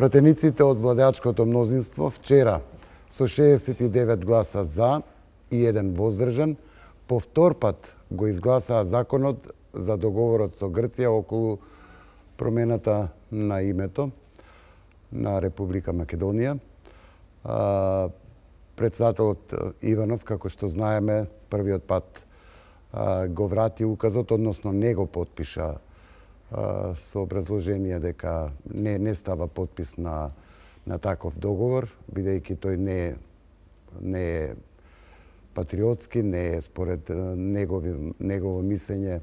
Пратениците од владеачкото мнозинство вчера со 69 гласа за и 1 воздржан повтор пат го изгласаа законот за договорот со Грција околу промената на името на Република Македонија. Председателот Иванов, како што знаеме, првиот пат го врати указот, односно не го потпиша со образложение дека не става подпис на таков договор, бидејќи тој не е патриотски, не е според негово мислење,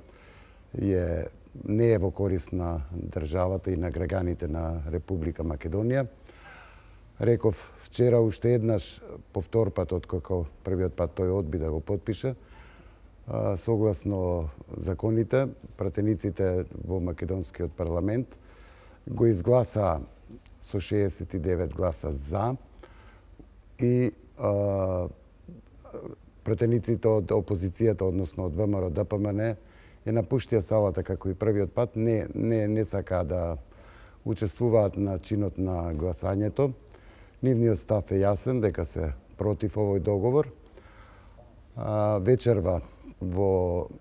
не е во корист на државата и на граѓаните на Република Македонија. Реков вчера уште еднаш, повтор пат, откако првиот пат тој одби да го потпише, согласно законите, пратениците во македонскиот парламент го изгласаа со 69 гласа за и пратениците од опозицијата, односно од ВМРО ДПМН, ја напуштија салата како и првиот пат, не сакаа да учествуваат на чинот на гласањето. Нивниот став е јасен дека се против овој договор. Вечерва во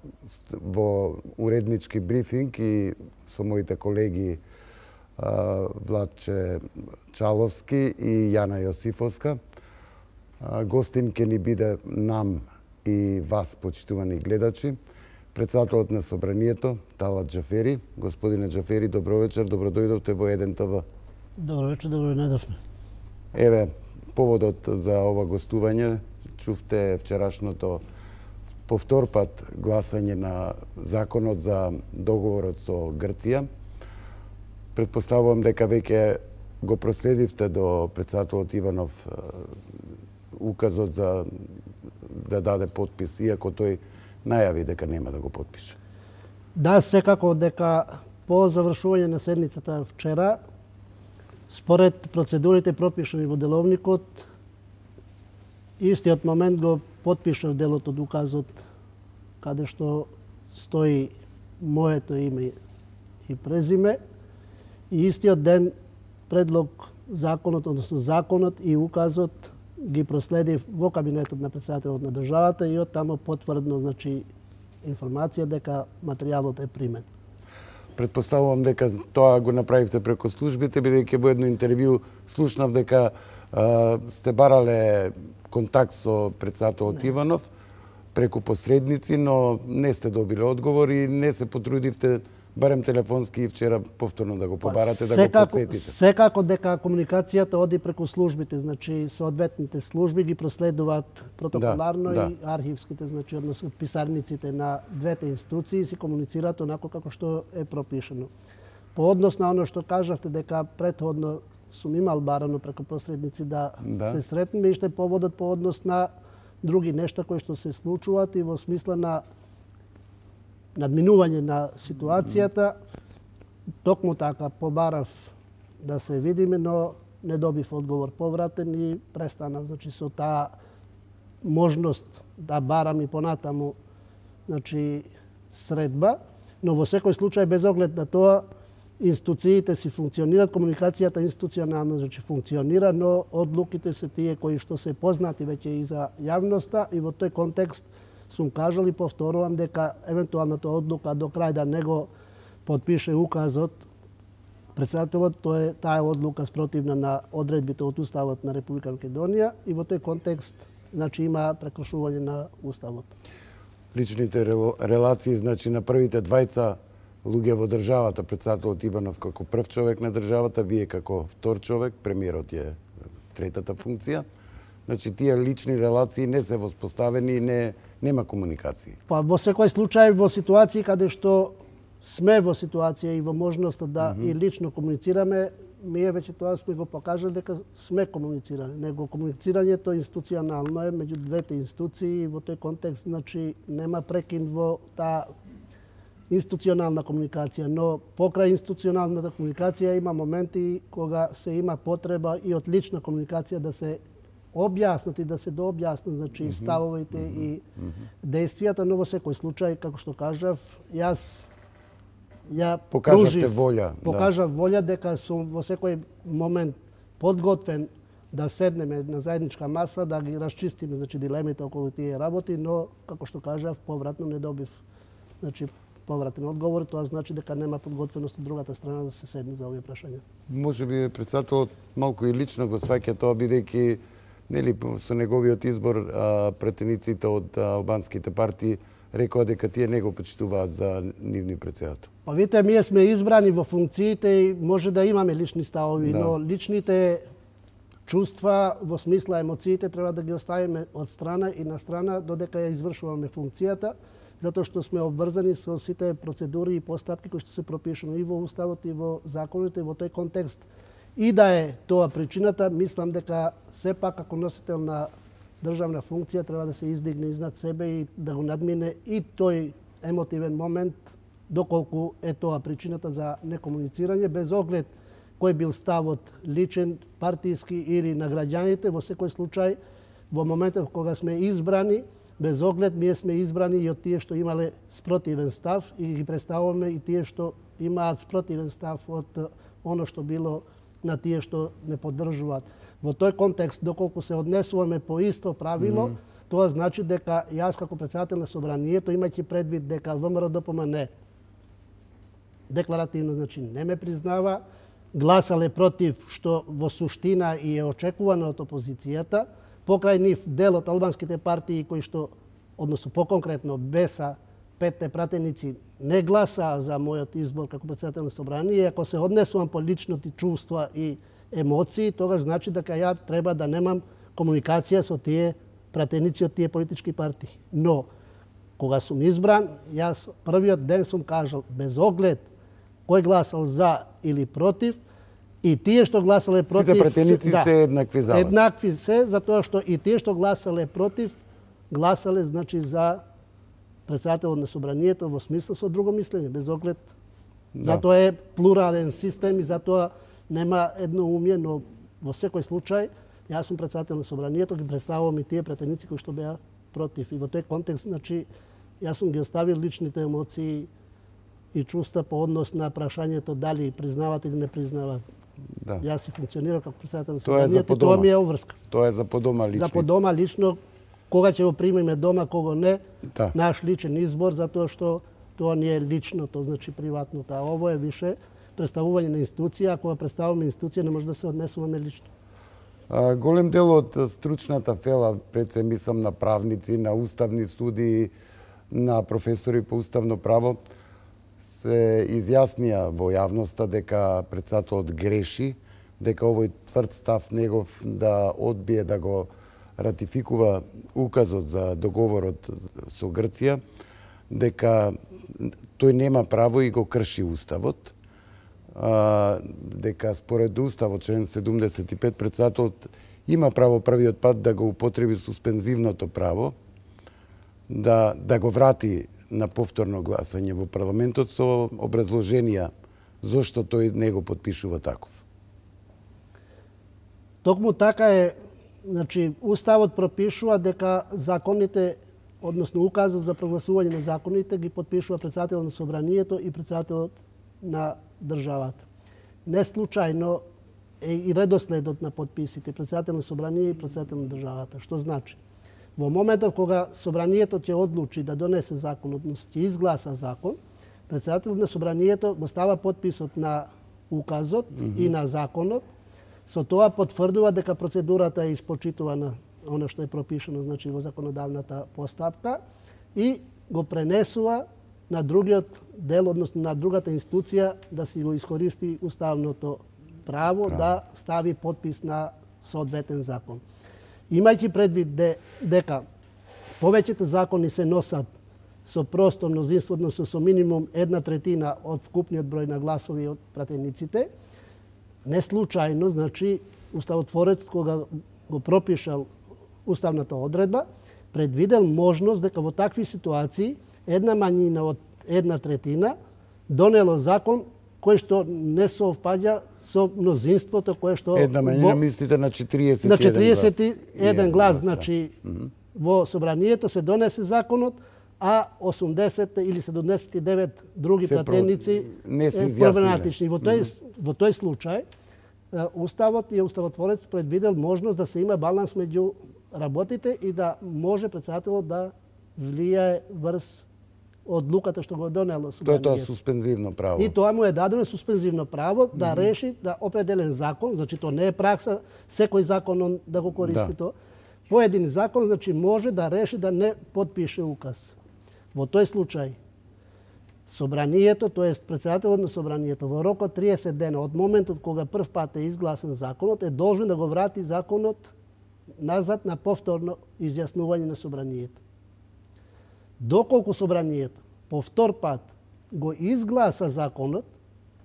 уреднички брифинг и со моите колеги Владче Чаловски и Јана Јосифовска, гостин ќе ни биде нам и вас, почитувани гледачи, председателот на Собранието, Талат Џафери. Господине Џафери, добро вечер, добро дојдовте во 1 ТВ. Добро вечер, добро најдовме. Еве, поводот за ова гостување, чувте вчерашното повтор пат гласање на законот за договорот со Грција. Предпоставувам дека веќе го проследивте до председателот Иванов указот за да даде подпис, иако тој најави дека нема да го подпише. Да, секако дека по завршување на седницата вчера, според процедурите пропишани во деловникот, истиот момент го потпишав делот од указот каде што стои моето име и презиме, и истиот ден предлог законот, односно законот и указот ги проследив во кабинетот на председателот на државата и од тамо потврдно, значи, информација дека материјалот е примен. Предпоставувам дека тоа го направивте преку службите, бидејќи во едно интервју слушнав дека сте барале контакт со председателот Иванов преку посредници, но не сте добиле одговор и не се потрудивте барем телефонски и вчера повторно да го побарате, да го подсетите. Секако дека комуникацијата оди преку службите, значи соодветните служби ги проследуваат протоколарно и архивските, значи односно писарниците на двете институции си комуницираат онако како што е пропишано. По однос на оно што кажавте дека претходно сум имал барано преку посредници да се сретнеме, и што поводот по однос на други нешта кои што се случуваат и во смисла на надминување на ситуацијата. Токму така побарав да се видиме, но не добив одговор повратен и престанав, значи, со таа можност да барам и понатаму, значи, средба, но во секој случај без оглед на тоа институциите си функционираат, комуникацијата институционална, значи, функционира, но одлуките се тие кои што се познати веќе и за јавноста, и во тој контекст сум кажал и повторувам дека евентуалната одлука до крај да не го подпише указот председателот, таа одлука спротивна на одредбите од Уставот на Република Македонија и во тој контекст, значи, има прекршување на Уставот. Личните релации, значи, на првите двајца луѓе во државата, председателот Иванов како прв човек на државата, вие како втор човек, премиерот е третата функција. Значи, тие лични релации не се воспоставени и нема комуникација. Па во секој случај, во ситуации каде што сме во ситуација и во можноста да и лично комуницираме, ние веќе тоа сме го покажали дека сме комуницирани. Него комуницирањето институционално е меѓу двете институции и во тој контекст, значи, нема прекин во таа институционална комуникација, но покрај институционалната комуникација има моменти кога се има потреба и од лична комуникација да се објаснат и да се дообјаснат, значи, ставовите и действијата, но во секој случај, како што кажав, јас ја покажавте волја. Покажав волја дека сум во секој момент подготвен да седнеме на заедничка маса, да ги расчистиме значи дилемите околу тие работи, но како што кажав, повратно не добив значи повратен одговор, тоа значи дека нема подготвеност од другата страна да се седне за овие прашања. Може би председателот малку и лично го сваќа тоа, бидејќи нели со неговиот избор претениците од албанските партии рекоа дека тие не го почитуваат за нивни председател. Па видите, ние сме избрани во функциите и може да имаме лични ставови, но личните чувства во смисла емоциите треба да ги оставиме од страна и на страна додека ја извршуваме функцијата, затоа што сме обврзани со сите процедури и постапки кои што се пропишани и во уставот и во законите и во тој контекст. И да е тоа причината, мислам дека сепак како носител на државна функција треба да се издигне изнад себе и да го надмине и тој емотивен момент, доколку е тоа причината за некомуницирање, без оглед кој бил ставот личен, партиски или на граѓаните. Во секој случај, во моментот кога сме избрани, без оглед ние сме избрани и од тие што имале спротивен став и ги представуваме и тие што имаат спротивен став од оно што било на тие што не поддржуваат. Во тој контекст, доколку се однесуваме по исто правило, тоа значи дека јас како председател на собранието, имајќи предвид дека ВМРО-ДПМН декларативно значи не ме признава, гласале против, што во суштина и е очекувано од опозицијата, покрај нив дел од албанските партии кои што, односно поконкретно БЕСА, петте пратеници не гласаа за мојот избор како председател на собрание. Ако се однесувам по личните чувства и емоции, тогаш значи дека ја треба да немам комуникација со тие пратеници од тие политички партии. Но, кога сум избран, јас првиот ден сум кажал, без оглед кој гласал за или против, и тие што гласале против... Сите пратеници сте еднакви за вас. Еднакви се, затоа што и тие што гласале против, гласале значи за председателот на собранието во смисла со друго мислење, без оглед. Затоа е плурален систем и затоа нема едноумие, но во секој случај јас сум председател на собранието, ги представувам и тие пратеници кои што беа против. И во тој контекст, значи, јас сум ги оставил личните емоции и чувства по однос на прашањето дали признават или не признават. Да. Јас си функционирам како председател на собранието и тоа ми е обврска. Тоа е за подома лично. За подома лично, кога ќе го примиме дома, кога не, да. Наш личен избор, затоа што тоа не е личното, значи приватното, а ово е више представување на институција, а кога представуваме институција не може да се однесуваме лично. Голем дел од стручната фела, пред се мислам на правници, на уставни судии, на професори по уставно право, се изјаснија во јавноста дека председателот греши, дека овој тврд став негов да одбие да го ратификува указот за договорот со Грција, дека тој нема право и го крши уставот, дека според уставот член 75 председателот има право првиот пат да го употреби суспензивното право, да го врати на повторно гласање во парламентот со образложенија зошто тој не го подпишува таков. Токму така е, значи уставот пропишува дека законите, односно указот за прогласување на законите ги подпишува председателот на собранието и председателот на државата. Не случајно е и редоследот на подписите председател на собрание и председател на државата. Што значи? Во моментот кога собранието ќе одлучи да донесе закон, односно ќе изгласа закон, председателот на собранието го става подписот на указот и на законот, со тоа потврдува дека процедурата е испочитувана, оно што е пропишано значи во законодавната постапка, и го пренесува на другиот дел, односно на другата институција да си го искористи уставното право да стави подпис на соодветен закон. Имајќи предвид дека повеќето закони се носат со просто мнозинство, односно со минимум 1/3 од вкупниот број на гласови од пратениците, не случајно, значи, уставотворец кога го пропишал уставната одредба, предвидел можност дека во такви ситуации една мањина од 1/3 донело закон кој што не совпаѓа со мнозинството кое што... Една мањина мислите на 41 на 41 глас, значи во собранието се донесе законот, а 80 или 79 други пратеници не се проблематични. Во тој случај, Уставот и Уставотворец предвидел можност да се има баланс меѓу работите и да може председателот да влијае врз одлуката што го донело собранието. Тоа е суспензивно право. И тоа му е дадено суспензивно право да реши да определен закон, значи тоа не е пракса секој закон да го користи тоа. Поедин закон, значи може да реши да не подпише указ. Во тој случај собранието, тоест председателот на собранието, во рок од 30 дена од моментот кога прв пат е изгласен законот, е должен да го врати законот назад на повторно изјаснување на собранието. Доколку собранието по втор пат го изгласа законот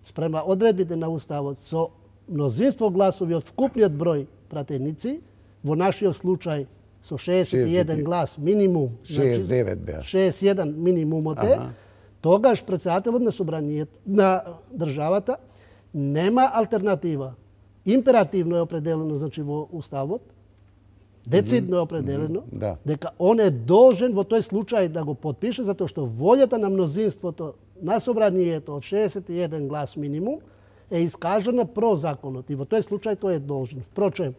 спрема одредбите на Уставот со мнозинство гласови од вкупниот број пратеници, во нашиот случај со 61 глас минимум, 69 беа. 61 минимумот е, тогаш председателот на собранието на државата нема алтернатива. Императивно е определено, значи во Уставот, децидно е определено, дека он е должен во тој случај да го подпише, затоа што волјата на мнозинството на собранието од 61 глас минимум е искажена про законот и во тој случај тој е должен. Впрочем,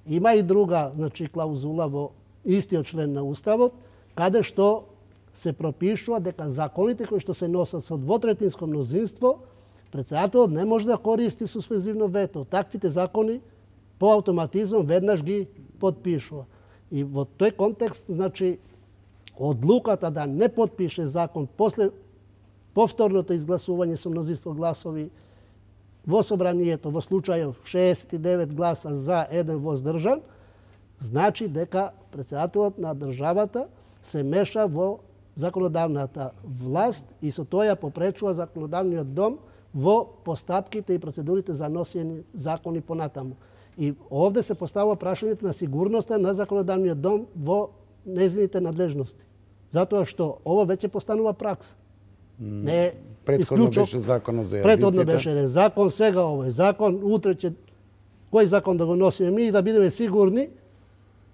има и друга, значи, клаузула во истиот член на Уставот, каде што се пропишува дека законите кои што се носат со двотретинско мнозинство, председателот не може да користи суспензивно вето. Таквите закони по автоматизам веднаш ги подпишува. И во тој контекст, значи, одлуката да не подпише закон после повторното изгласување со мнозинство гласови во собранието, во случајов 69 гласа за, 1 воздржан, значи дека председателот на државата се меша во законодавната власт и со тоа ја попречува законодавниот дом во постапките и процедурите за носење закони понатаму. И овде се поставува прашањето на сигурноста на законодавниот дом во нејзините надлежности. Затоа што ова веќе постанува пракса. Не е Претходно беше законот за јазиците. Претходно беше еден закон, сега овој закон, утре ќе кој закон да го носиме ми и да бидеме сигурни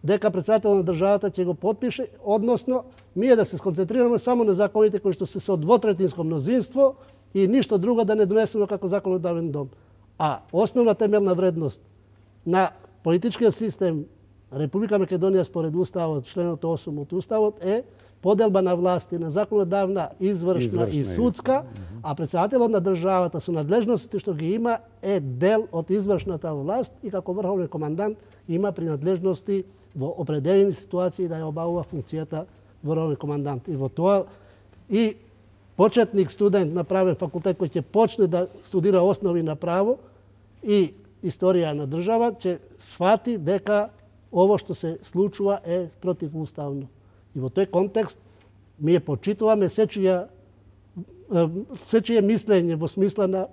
дека председател на државата ќе го подпише, односно ние да се сконцентрираме само на законите кои што се со двотретинско мнозинство и ништо друго да не донесеме како законодавен дом. А основна темелна вредност на политичкиот систем Република Македонија според Уставот, членот 8 од Уставот е поделба на власти на законодавна, извршна и судска, а председателот на државата со надлежностите што ги има е дел од извршната власт и како врховен командант има принадлежности во определени ситуации да ја обавува функцијата врховен командант. И во тоа и почетник студент на правен факултет кој ќе почне да студира основи на право и историја на држава ќе свати дека ово што се случува е противуставно. И во тој контекст ми ја почитуваме сечија мислење во смисла на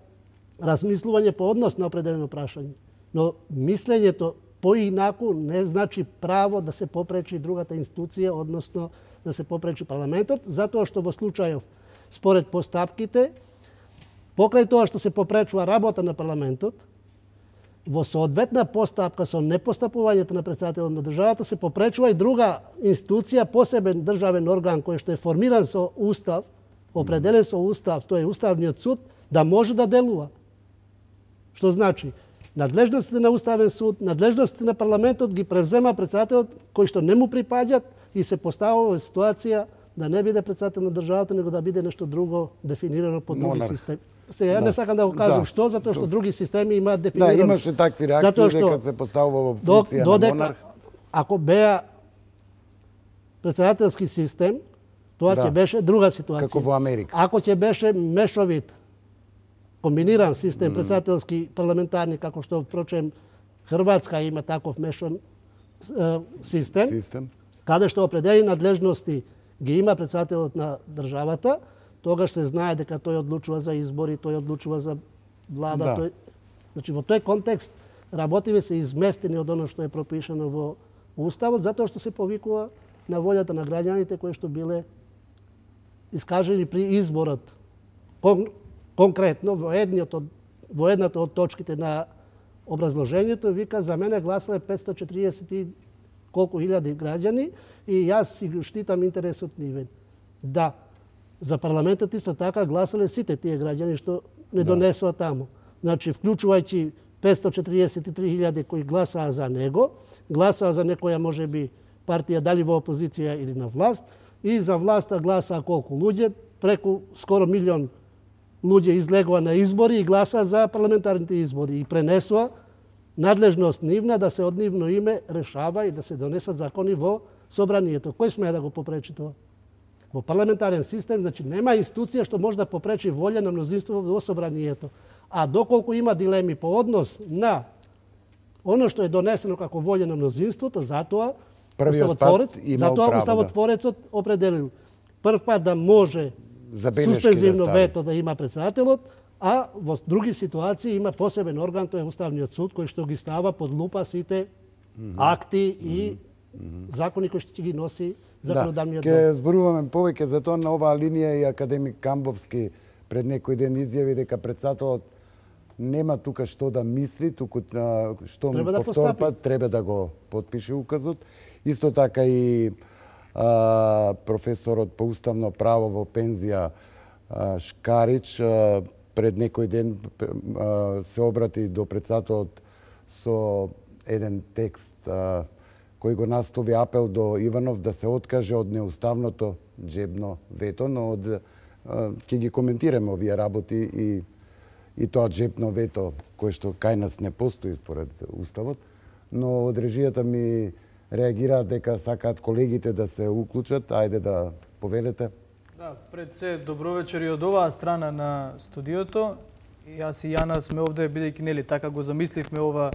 размислување по однос на определено прашање. Но мислењето поинаку не значи право да се попречи другата институција, односно да се попречи парламентот, затоа што во случајов според постапките, покрај тоа што се попречува работа на парламентот, во соодветна постапка со непостапувањето на председателот на државата се попречува и друга институција, посебен државен орган кој што е формиран со устав, определен со устав, тоа е Уставниот суд, да може да делува. Што значи, надлежностите на Уставен суд, надлежностите на парламентот ги превзема председателот кој што не му припаѓаат и се поставува во ситуација да не биде председател на државата, него да биде нешто друго дефинирано по други системи. Сега не сакам да го кажам што, затоа што други системи имаат дефинирано. Да, имаше такви реакции дека се поставува во функција на монарх. Ако беа председателски систем, тоа ќе беше друга ситуација. Како во Америка. Ако ќе беше мешовит, комбиниран систем председателски парламентарни, како што впрочем Хрватска има таков мешан систем, каде што определени надлежности ги има председателот на државата, тогаш се знае дека тој одлучува за избори, тој одлучува за влада. Значи, во тој контекст работиве се изместени од оно што е пропишано во Уставот, затоа што се повикува на волјата на граѓаните кои што биле искажени при изборот. Конкретно, во едната од точките на образложението, вика, за мене гласале 540 и колку илјади граѓани и јас си штитам интересот нивен. да за парламентот исто така гласале сите тие граѓани што не донесува таму. Значи, вклучувајќи 543.000 кои гласаа за него, гласаа за некоја можеби партија дали во опозиција или на власт, и за власта гласаа колку луѓе, преку скоро 1 милион луѓе излегува на избори и гласаа за парламентарните избори и пренесува надлежност нивна да се од нивно име решава и да се донесат закони во собранието. Кој смее да го попречи тоа? Во парламентарен систем, значи нема институција што може да попречи волја на мнозинство во собранието. А доколку има дилеми по однос на оно што е донесено како волја на мнозинството, затоа уставотворецот определил прв пат да може суспензивно вето да има председателот, а во други ситуации има посебен орган, тоа е Уставниот суд, кој што ги става под лупа сите акти и закони кои што ќе ги носи законодавниот дом. Ке зборуваме повеќе за тоа на оваа линија и академик Камбовски пред некој ден изјави дека председателот нема тука што да мисли, туку што повтор пат треба да го потпише указот. Исто така и професорот по уставно право во пензија Шкарич пред некој ден се обрати до председателот со еден текст кој го настови апел до Иванов да се откаже од неуставното џебно вето, но ќе ги коментираме овие работи и тоа џебно вето кое што кај нас не постои според уставот, но од режијата ми реагираат дека сакаат колегите да се уклучат. Ајде да повелете. Да, пред се добро вечер и од оваа страна на студиото. Јас и Јана сме овде бидејќи нели така го замисливме ова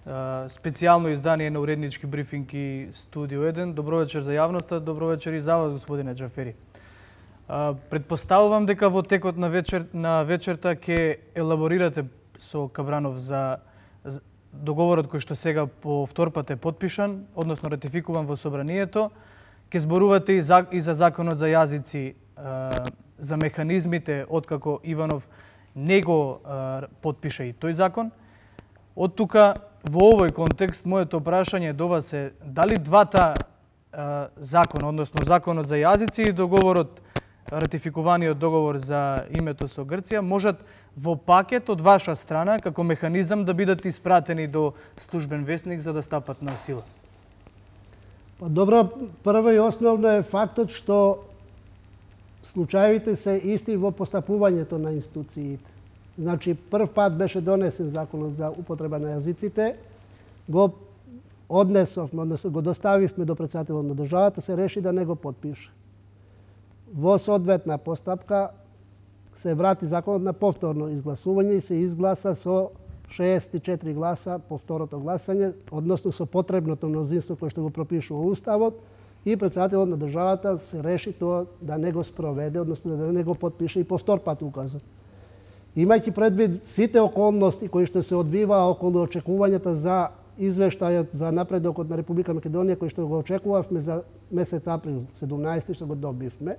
специјално издание на уреднички брифинг и Студио 1. Добро вечер за јавноста, добро вечер и за вас, господине Џафери. Предпоставувам дека во текот на вечерта ќе елаборирате со Кабранов за договорот кој што сега по втор пат е потпишан, односно ратификуван во собранието. Ќе зборувате и за законот за јазици, за механизмите откако Иванов не го потпише и тој закон. Од тука, во овој контекст, моето прашање до вас е дали двата закона, односно законот за јазици и договорот, ратификуваниот договор за името со Грција, можат во пакет од ваша страна, како механизам, да бидат испратени до службен вестник за да стапат на сила? Добро, прво и основно е фактот што случаевите се исти во постапувањето на институциите. Значи, прв пат беше донесен законот за употреба на јазиците, го однесовме, односно го доставивме до председателот на државата, се реши да не го потпише. Во соодветна постапка се врати законот на повторно изгласување и се изгласа со 64 гласа по второто гласање, односно со потребното мнозинство кое што го пропишува Уставот, и председателот на државата се реши тоа да не го спроведе, односно да не го потпише и по втор пат указот. Имајќи предвид сите околности кои што се одвиваа околу очекувањата за извештајот за напредокот на Република Македонија кој што го очекувавме за месец април 17 што го добивме,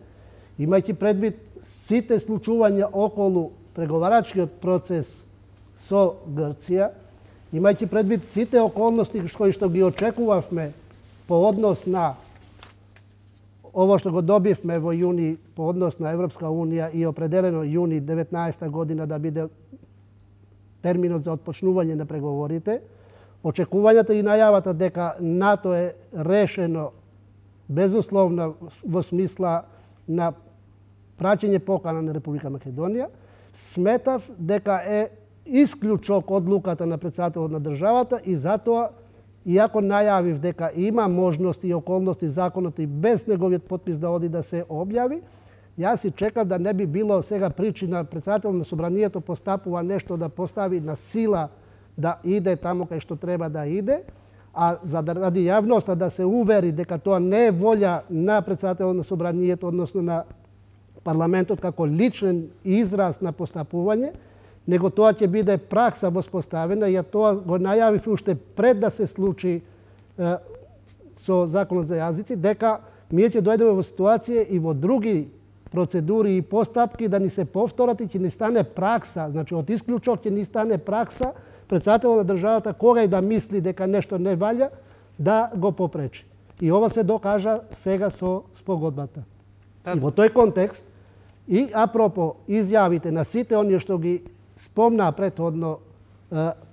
имајќи предвид сите случувања околу преговарачкиот процес со Грција, имајќи предвид сите околности кои што ги очекувавме по однос на ово што го добивме во јуни по однос на Европска Унија и определено јуни 19 година да биде терминот за отпочнување на преговорите, очекувањата и најавата дека НАТО е решено безусловно во смисла на праќање покана на Република Македонија, сметав дека е исклучок одлуката на председателот на државата и затоа, иако најавив дека има можности и околности законот и без неговиот потпис да оди да се објави, јас и чекав да не би било сега причина председател на собранието постапува нешто да постави на сила да иде таму кај што треба да иде, а за да ради јавноста да се увери дека тоа не е волја на председателот на собранието, односно на парламентот како личен израз на постапување, него тоа ќе биде пракса воспоставена, и тоа го најавив уште пред да се случи со законот за јазици, дека ние ќе дојдеме во ситуација и во други процедури и постапки да ни се повторат и ќе ни стане пракса, значи од исклучок ќе ни стане пракса председателот на државата кога и да мисли дека нешто не валја, да го попречи. И ова се докажа сега со спогодбата. И во тој контекст, и апропо изјавите на сите оние што ги спомна претходно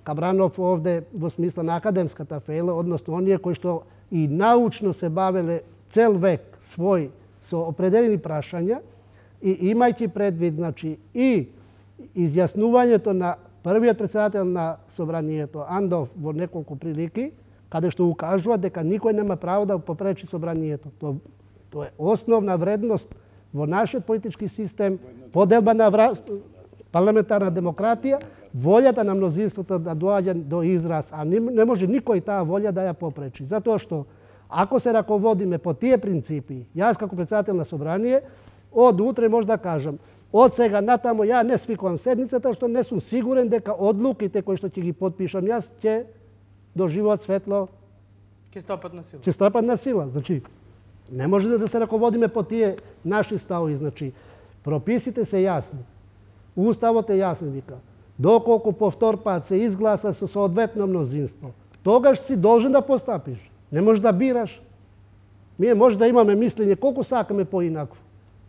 Кабранов овде во смисла на академската фела, односно оние кои што и научно се бавеле цел век свој со определени прашања и имајќи предвид, значи, и изјаснувањето на првиот председател на собранието Андов во неколку прилики, каде што укажува дека никој нема право да попречи собранието. Тоа е основна вредност во нашиот политички систем, поделба на парламентарна демократија, волјата на мнозинството да доаѓа до израз, а не може никој таа волја да ја попречи. Затоа што ако се раководиме по тие принципи, јас како председател на собрание, од утре може да кажам, од сега натамо ја не свикувам седницата, што не сум сигурен дека одлуките кои што ќе ги подпишам јас ќе доживеат светло, ќе стапат на сила. Ќе стапат на сила. Значи, не може да се раководиме по тие наши ставови. Значи, прописите се јасни. Уставот е јасен, вика. Доколку повтор пат се изгласа со соодветно мнозинство, тогаш си должен да постапиш. Не можеш да бираш. Ние може да имаме мислење колку сакаме поинакво,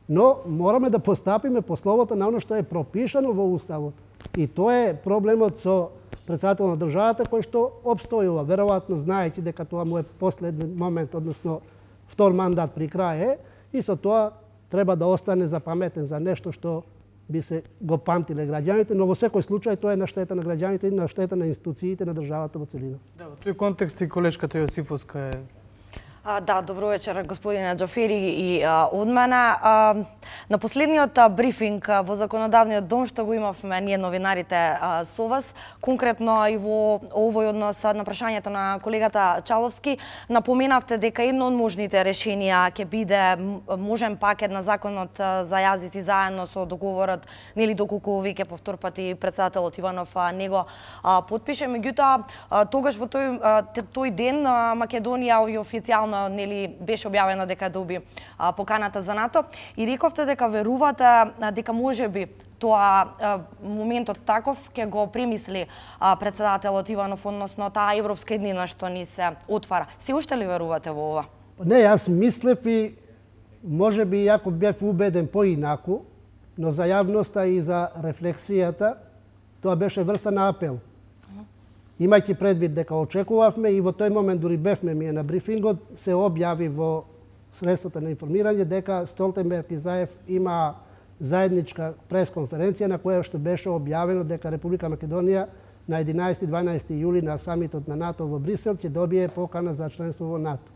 но мораме да постапиме по словото на оно што е пропишано во Уставот. И тоа е проблемот со председател на државата кој што обстојува. Веројатно знаејќи дека тоа му е последен момент, односно втор мандат при крај е, и со тоа треба да остане запаметен за нешто што би се го памтиле граѓаните, но во секој случај тоа е на штета на граѓаните и на штета на институциите на државата во целина. Да, во тој контекст и колешката Јосифовска е. Да, добро вечер, господине Џафери и од мене. На последниот брифинг во Законодавниот дом што го имавме ние новинарите со вас, конкретно и во овој однос на прашањето на колегата Чаловски, напоменавте дека едно од можните решенија ќе биде можен пакет на законот за јазици заедно со договорот, нели доколку веќе повтор пати председателот Иванов него потпише. Меѓутоа, тогаш во тој ден Македонија официјално нели беше објавено дека доби поканата за НАТО и рековте дека верувате дека можеби тоа моментот таков ќе го премисли председателот Иванов, односно таа европска еднина што ни се отвара. Се уште ли верувате во ова? Не, јас мислев и можеби јако бев убеден поинаку, но за јавноста и за рефлексијата тоа беше врста на апел. Имајќи предвид дека очекувавме и во тој момент дури бевме ние на брифингот, се објави во средствата на информирање дека Столтенберг и Заев има заедничка пресконференција на која што беше објавено дека Република Македонија на 11-12 јули на самитот на НАТО во Брисел ќе добие покана за членство во НАТО.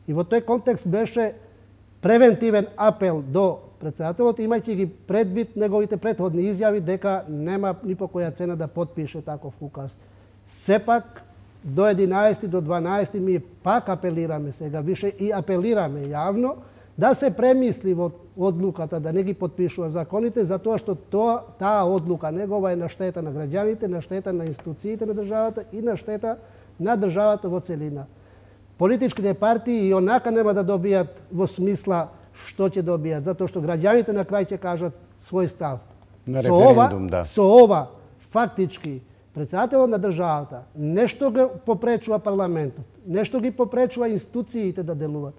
И во тој контекст беше превентивен апел до председателот, имајќи ги предвид неговите претходни изјави дека нема ни по која цена да потпише таков указ. Сепак, до 11 до 12 ми пак апелираме сега, више и апелираме јавно, да се премисли во одлуката, да не ги потпишува законите, затоа што таа одлука негова е на штета на граѓаните, на штета на институциите на државата и на штета на државата во целина. Политичките партии и онака нема да добијат во смисла што ќе добијат, затоа што граѓаните на крај ќе кажат свој став. На референдум, да. Со ова, фактички, председателот на државата нешто го попречува парламентот, нешто ги попречува институциите да делуваат.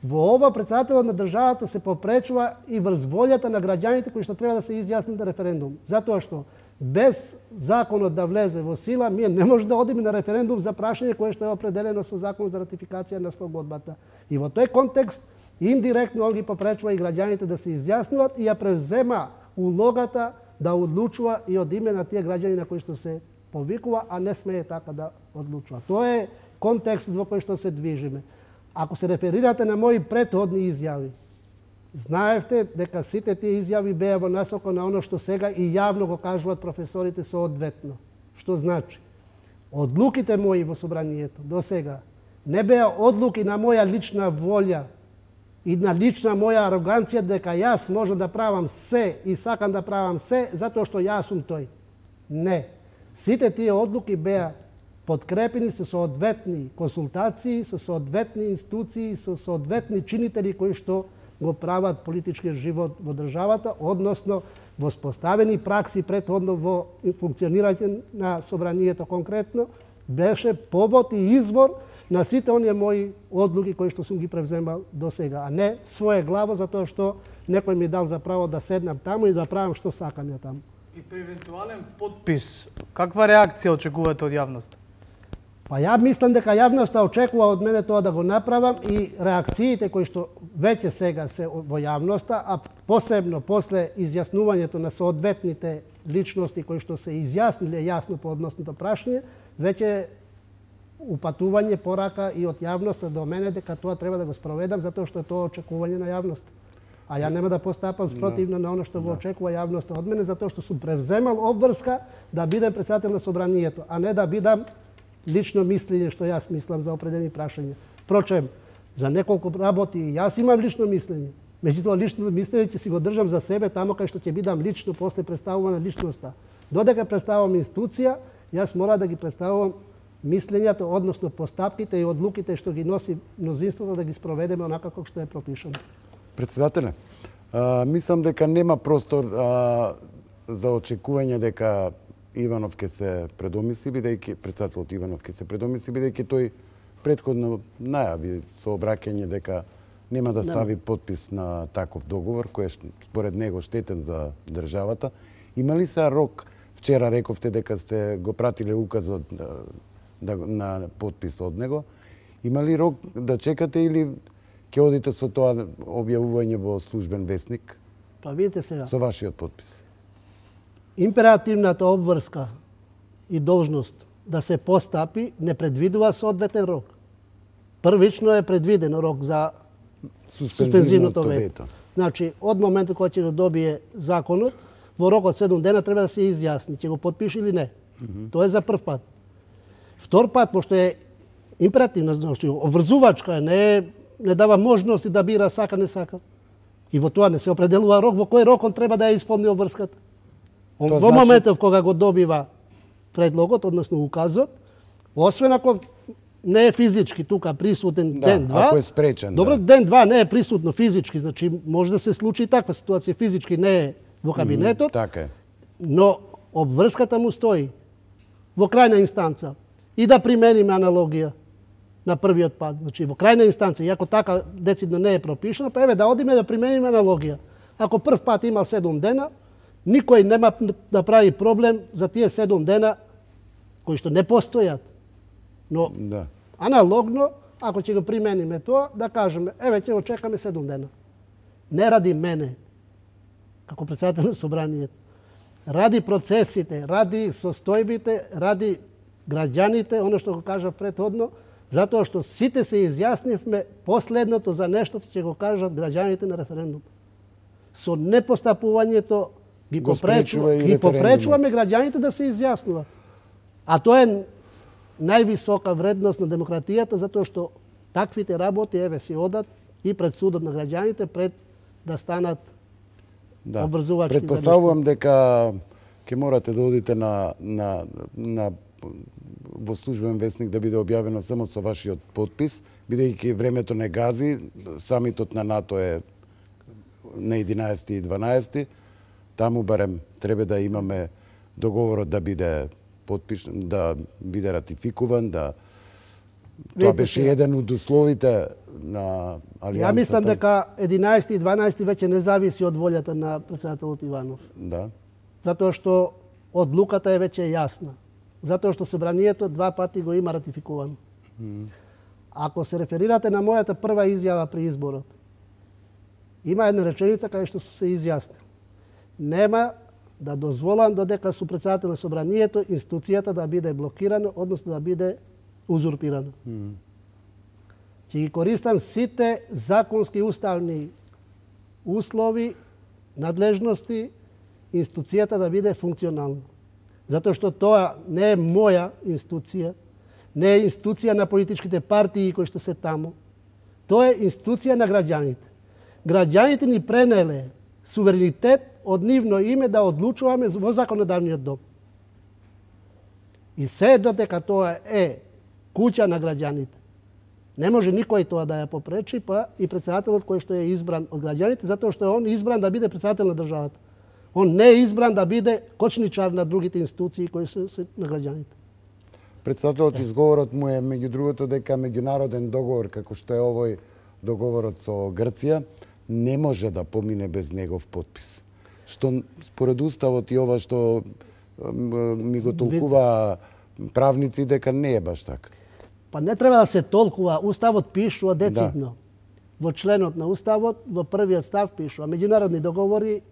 Во ова председателот на државата се попречува и врз волјата на граѓаните кои што треба да се изјаснат на референдум. Затоа што без законот да влезе во сила, ние не може да одиме на референдум за прашање кое што е определено со законот за ратификација на спогодбата. И во тој контекст индиректно он ги попречува и граѓаните да се изјаснуваат и ја превзема улогата да одлучува и од име на тие граѓани на кои што се повикува, а не смее така да одлучува. Тоа е контекстот во кој што се движиме. Ако се реферирате на мои претходни изјави, знаевте дека сите тие изјави беа во насока на оно што сега и јавно го кажуваат професорите соодветно. Што значи? Одлуките мои во собранието до сега не беа одлуки на моја лична волја и на лична моја ароганција дека јас можам да правам се и сакам да правам се затоа што јас сум тој. Не. Сите тие одлуки беа подкрепени со соодветни консултации, со соодветни институции, со соодветни чинители кои што го прават политичкиот живот во државата, односно воспоставени пракси претходно во функционирање на собранието конкретно, беше повод и извор на сите оние мои одлуки кои што сум ги превземал до сега, а не свое главо затоа што некој ми дал за право да седнам таму и да правам што сакам ја таму. И при евентуален подпис, каква реакција очекувате од јавноста? Па ја мислам дека јавноста очекува од мене тоа да го направам и реакциите кои што веќе сега се во јавноста, а посебно после изјаснувањето на соодветните личности кои што се изјасниле јасно по односното прашање, веќе упатување порака и од јавноста до мене дека тоа треба да го спроведам затоа што е тоа очекување на јавноста. А ја нема да постапам спротивно на оно што го очекува јавноста од мене затоа што сум превземал обврска да бидам председател на собранието, а не да бидам лично мислење што јас мислам за определени прашања. Впрочем, за неколку работи јас имам лично мислење. Меѓутоа лично мислење ќе си го држам за себе таму кај што ќе бидам лично после представувана личноста. Додека представувам институција, јас мора да ги представувам мислењата, односно постапките и одлуките што ги носи мнозинството да ги спроведеме онака како што е пропишано. Председателе, мислам дека нема простор за очекување дека Иванов ќе се предомисли, бидејќи председателот Иванов ќе се предомисли, бидејќи тој претходно најави со обраќање дека нема да стави подпис на таков договор кој е според него штетен за државата. Има ли се рок? Вчера рековте дека сте го пратиле указот на подпис од него. Има ли рок да чекате или ќе одите со тоа објавување во службен весник? Па видите сега. Со вашиот подпис. Императивната обврска и должност да се постапи не предвидува соодветен рок. Првично е предвиден рок за суспензивното вето. Значи, од моментот кога ќе го добие законот, во рок од 7 дена треба да се изјасни, ќе го подпише или не. Тоа е за прв пат. Втор пат, пошто е императивна, значи, обврзувачка, не дава можности да бира сака, не сака. И во тоа не се определува рок, во кој рок он треба да ја исполни обврската. Во моментот кога го добива предлогот, односно указот, освен ако не е физички тука присутен ден-два. Ако е спречен. Добро, ден-два не е присутно физички, значи може да се случи таква ситуација, физички не е во кабинетот. Така е. Но обврската му стои во крајна инстанца. И да примениме аналогија на првиот пат. Значи, во крајна инстанца, иако така децидно не е пропишано, па еве да одиме да примениме аналогија. Ако прв пат има 7 дена, никој нема да прави проблем за тие 7 дена кои што не постојат. Но аналогно, ако ќе го примениме тоа, да кажеме, еве ќе го чекаме 7 дена. Не ради мене, како председател на собранието, ради процесите, ради состојбите, ради граѓаните, оно што го кажав претходно, затоа што сите се изјаснивме последното за нештото ќе го кажат граѓаните на референдум. Со непостапувањето ги попречуваме граѓаните да се изјаснуваат. А тоа е највисока вредност на демократијата, затоа што таквите работи еве си одат и пред судот на граѓаните пред да станат обврзувачки. Предпоставувам дека ќе морате да одите во службен весник да биде објавено само со вашиот подпис, бидејќи времето не гази, самитот на НАТО е на 11 и 12, таму барем треба да имаме договорот да биде подпишан, да биде ратификуван, тоа беше еден од условите на алијансата. Ја мислам дека 11 и 12 веќе не зависи од волјата на председателот Иванов. Да. Затоа што одлуката е веќе јасна. Затоа што собранието 2 пати го има ратификувано. Ако се реферирате на мојата прва изјава при изборот, има една реченица каде што се изјасни. Нема да дозволам додека сум председател на собранието институцијата да биде блокирана, односно да биде узурпирана. Ќе ги користам сите законски и уставни услови, надлежности, институцијата да биде функционална. Затоа што тоа не е моја институција, не е институција на политичките партии кои што се таму. Тоа е институција на граѓаните. Граѓаните ни пренеле суверенитет од нивно име да одлучуваме во законодавниот дом. И се додека тоа е куќа на граѓаните. Не може никој тоа да ја попречи, па и председателот кој што е избран од граѓаните, затоа што е он избран да биде председател на државата. Он не е избран да биде кочничар на другите институции кои се на граѓаните. Председателот изговорот му е меѓу другото дека меѓународен договор како што е овој договорот со Грција не може да помине без негов потпис. Што според уставот и ова што ми го толкува правници дека не е баш така. Па не треба да се толкува. Уставот пишува децидно. Во членот на уставот, во првиот став пишува меѓународни договори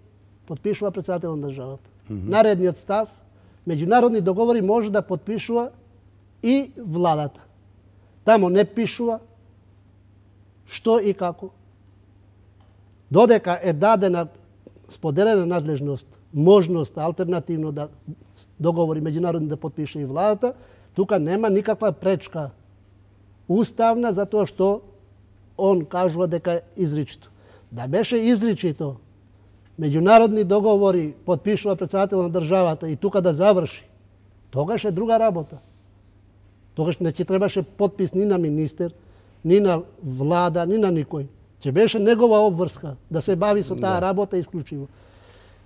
потпишува председателот на државата. Наредниот став, меѓународни договори може да потпишува и владата. Тамо не пишува што и како. Додека е дадена споделена надлежност, можност алтернативно да договори меѓународни да потпише и владата, тука нема никаква пречка уставна затоа што он кажува дека е изричито. Да беше изричито меѓународни договори потпишува председател на државата и тука да заврши, тогаш е друга работа. Тогаш не ќе требаше потпис ни на министер, ни на влада, ни на никој. Ќе беше негова обврска да се бави со таа работа исклучиво.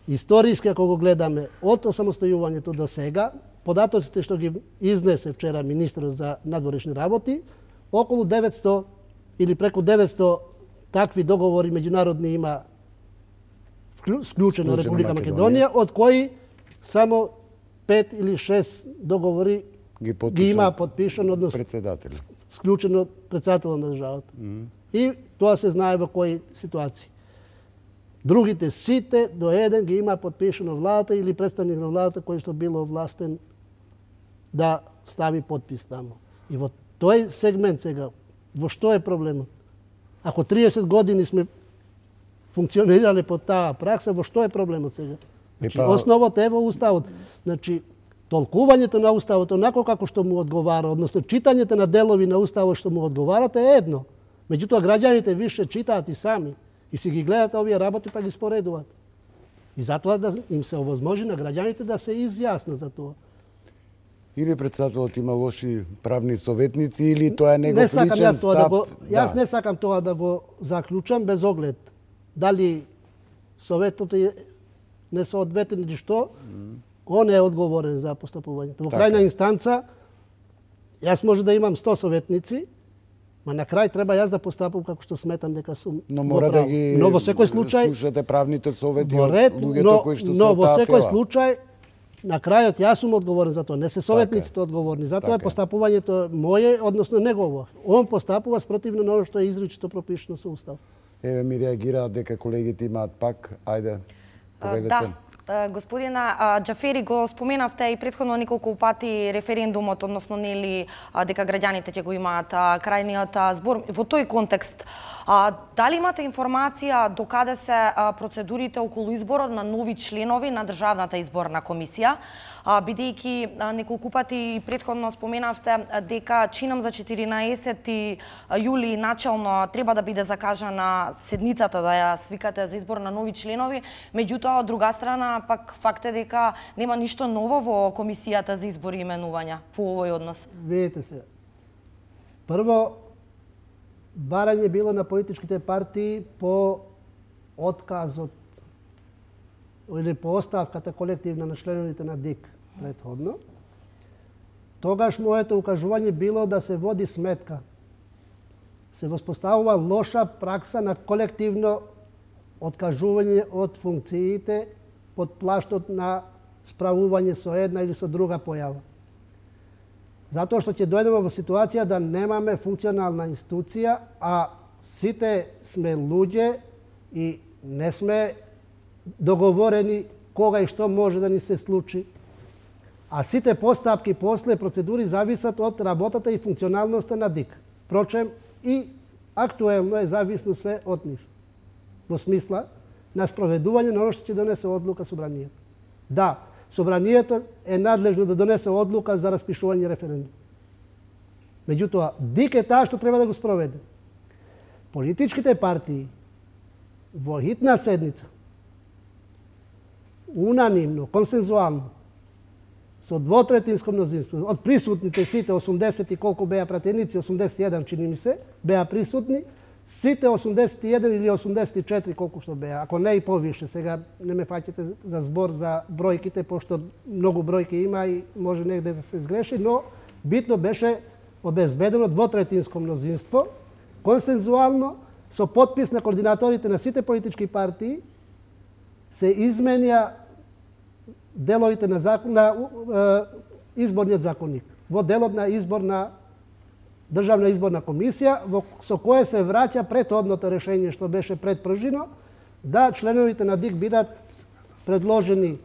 Историски, ако го гледаме, од осамостојувањето до сега, податоците што ги изнесе вчера министерот за надворешни работи, околу 900 или преку 900 такви договори меѓународни има склучено Република Македонија, од кои само 5 или 6 договори ги има потпишано, односно склучено председателот на државата. И тоа се знае во кои ситуации. Другите сите до еден ги има потпишано владата или представник на владата кој што бил овластен да стави потпис тамо. И во тој сегмент сега, во што е проблемот? Ако 30 години сме функционирале по таа пракса, во што е проблемот сега? Значи, основот е во уставот. Значи, толкувањето на уставот онако како што му одговара, односно читањето на делови на уставот што му одговарат е едно. Меѓутоа граѓаните више читаат и сами и си ги гледаат овие работи па ги споредуваат. И затоа да им се овозможи на граѓаните да се изјаснат за тоа. Или председателот има лоши правни советници, или тоа е негов личен став. Јас не сакам тоа да го заклучам без оглед. Дали советот е несоодветен или што, он е одговорен за постапувањето. Во крајна инстанца, јас може да имам 100 советници, ма на крај треба јас да постапувам како што сметам дека сум. Но мора да ги во секој случај слушате правните совети од луѓето кои што се но во секој случај на крајот јас сум одговорен за тоа, не се советниците одговорни. Затоа е постапувањето моје, односно негово. Он постапува спротивно на оно што е изричито пропишано со устав. Еве ми реагираат дека колегите имаат пак, ајде, поведете. Да. Господина Џафери, го споменавте и претходно неколку пати референдумот, односно нели дека граѓаните ќе го имаат крајниот збор. Во тој контекст, дали имате информација докаде се процедурите околу изборот на нови членови на Државната изборна комисија? Бидејќи неколку пати претходно споменавте дека чинам за 14 јули начално треба да биде закажана седницата да ја свикате за избор на нови членови, меѓутоа од друга страна пак факт е дека нема ништо ново во комисијата за избори и именувања по овој однос. Видете се. Прво, барање било на политичките партии по отказот или по оставката колективна на членовите на ДИК претходно. Тогаш моето укажување било да се води сметка. Се воспоставува лоша пракса на колективно откажување од функциите под плаштот на справување со една или со друга појава. Затоа што ќе дојдеме во ситуација да немаме функционална институција, а сите сме луѓе и не сме договорени кога и што може да ни се случи. А сите постапки после процедури зависат од работата и функционалноста на ДИК. Впрочем, и актуелно е зависно све од нив. Во смисла на спроведување на оно што ќе донесе одлука собранието. Да, собранието е надлежно да донесе одлука за распишување референдум. Меѓутоа, ДИК е таа што треба да го спроведе. Политичките партии во хитна седница унанимно, консензуално, со двотретинско мнозинство, од присутните сите 80 и колку беа пратеници, 81 чини ми се, беа присутни, сите 81 или 84 колку што беа, ако не и повише, сега не ме фаќате за збор за бројките, пошто многу бројки има и може негде да се сгреши, но битно беше обезбедено двотретинско мнозинство, консензуално, со подпис на координаторите на сите политички партии, се изменја деловите на изборниот законник, во делот на избор на Државна изборна комисија, со кое се враќа претhodното решение што беше предпржено, да членовите на ДИК бидат предложени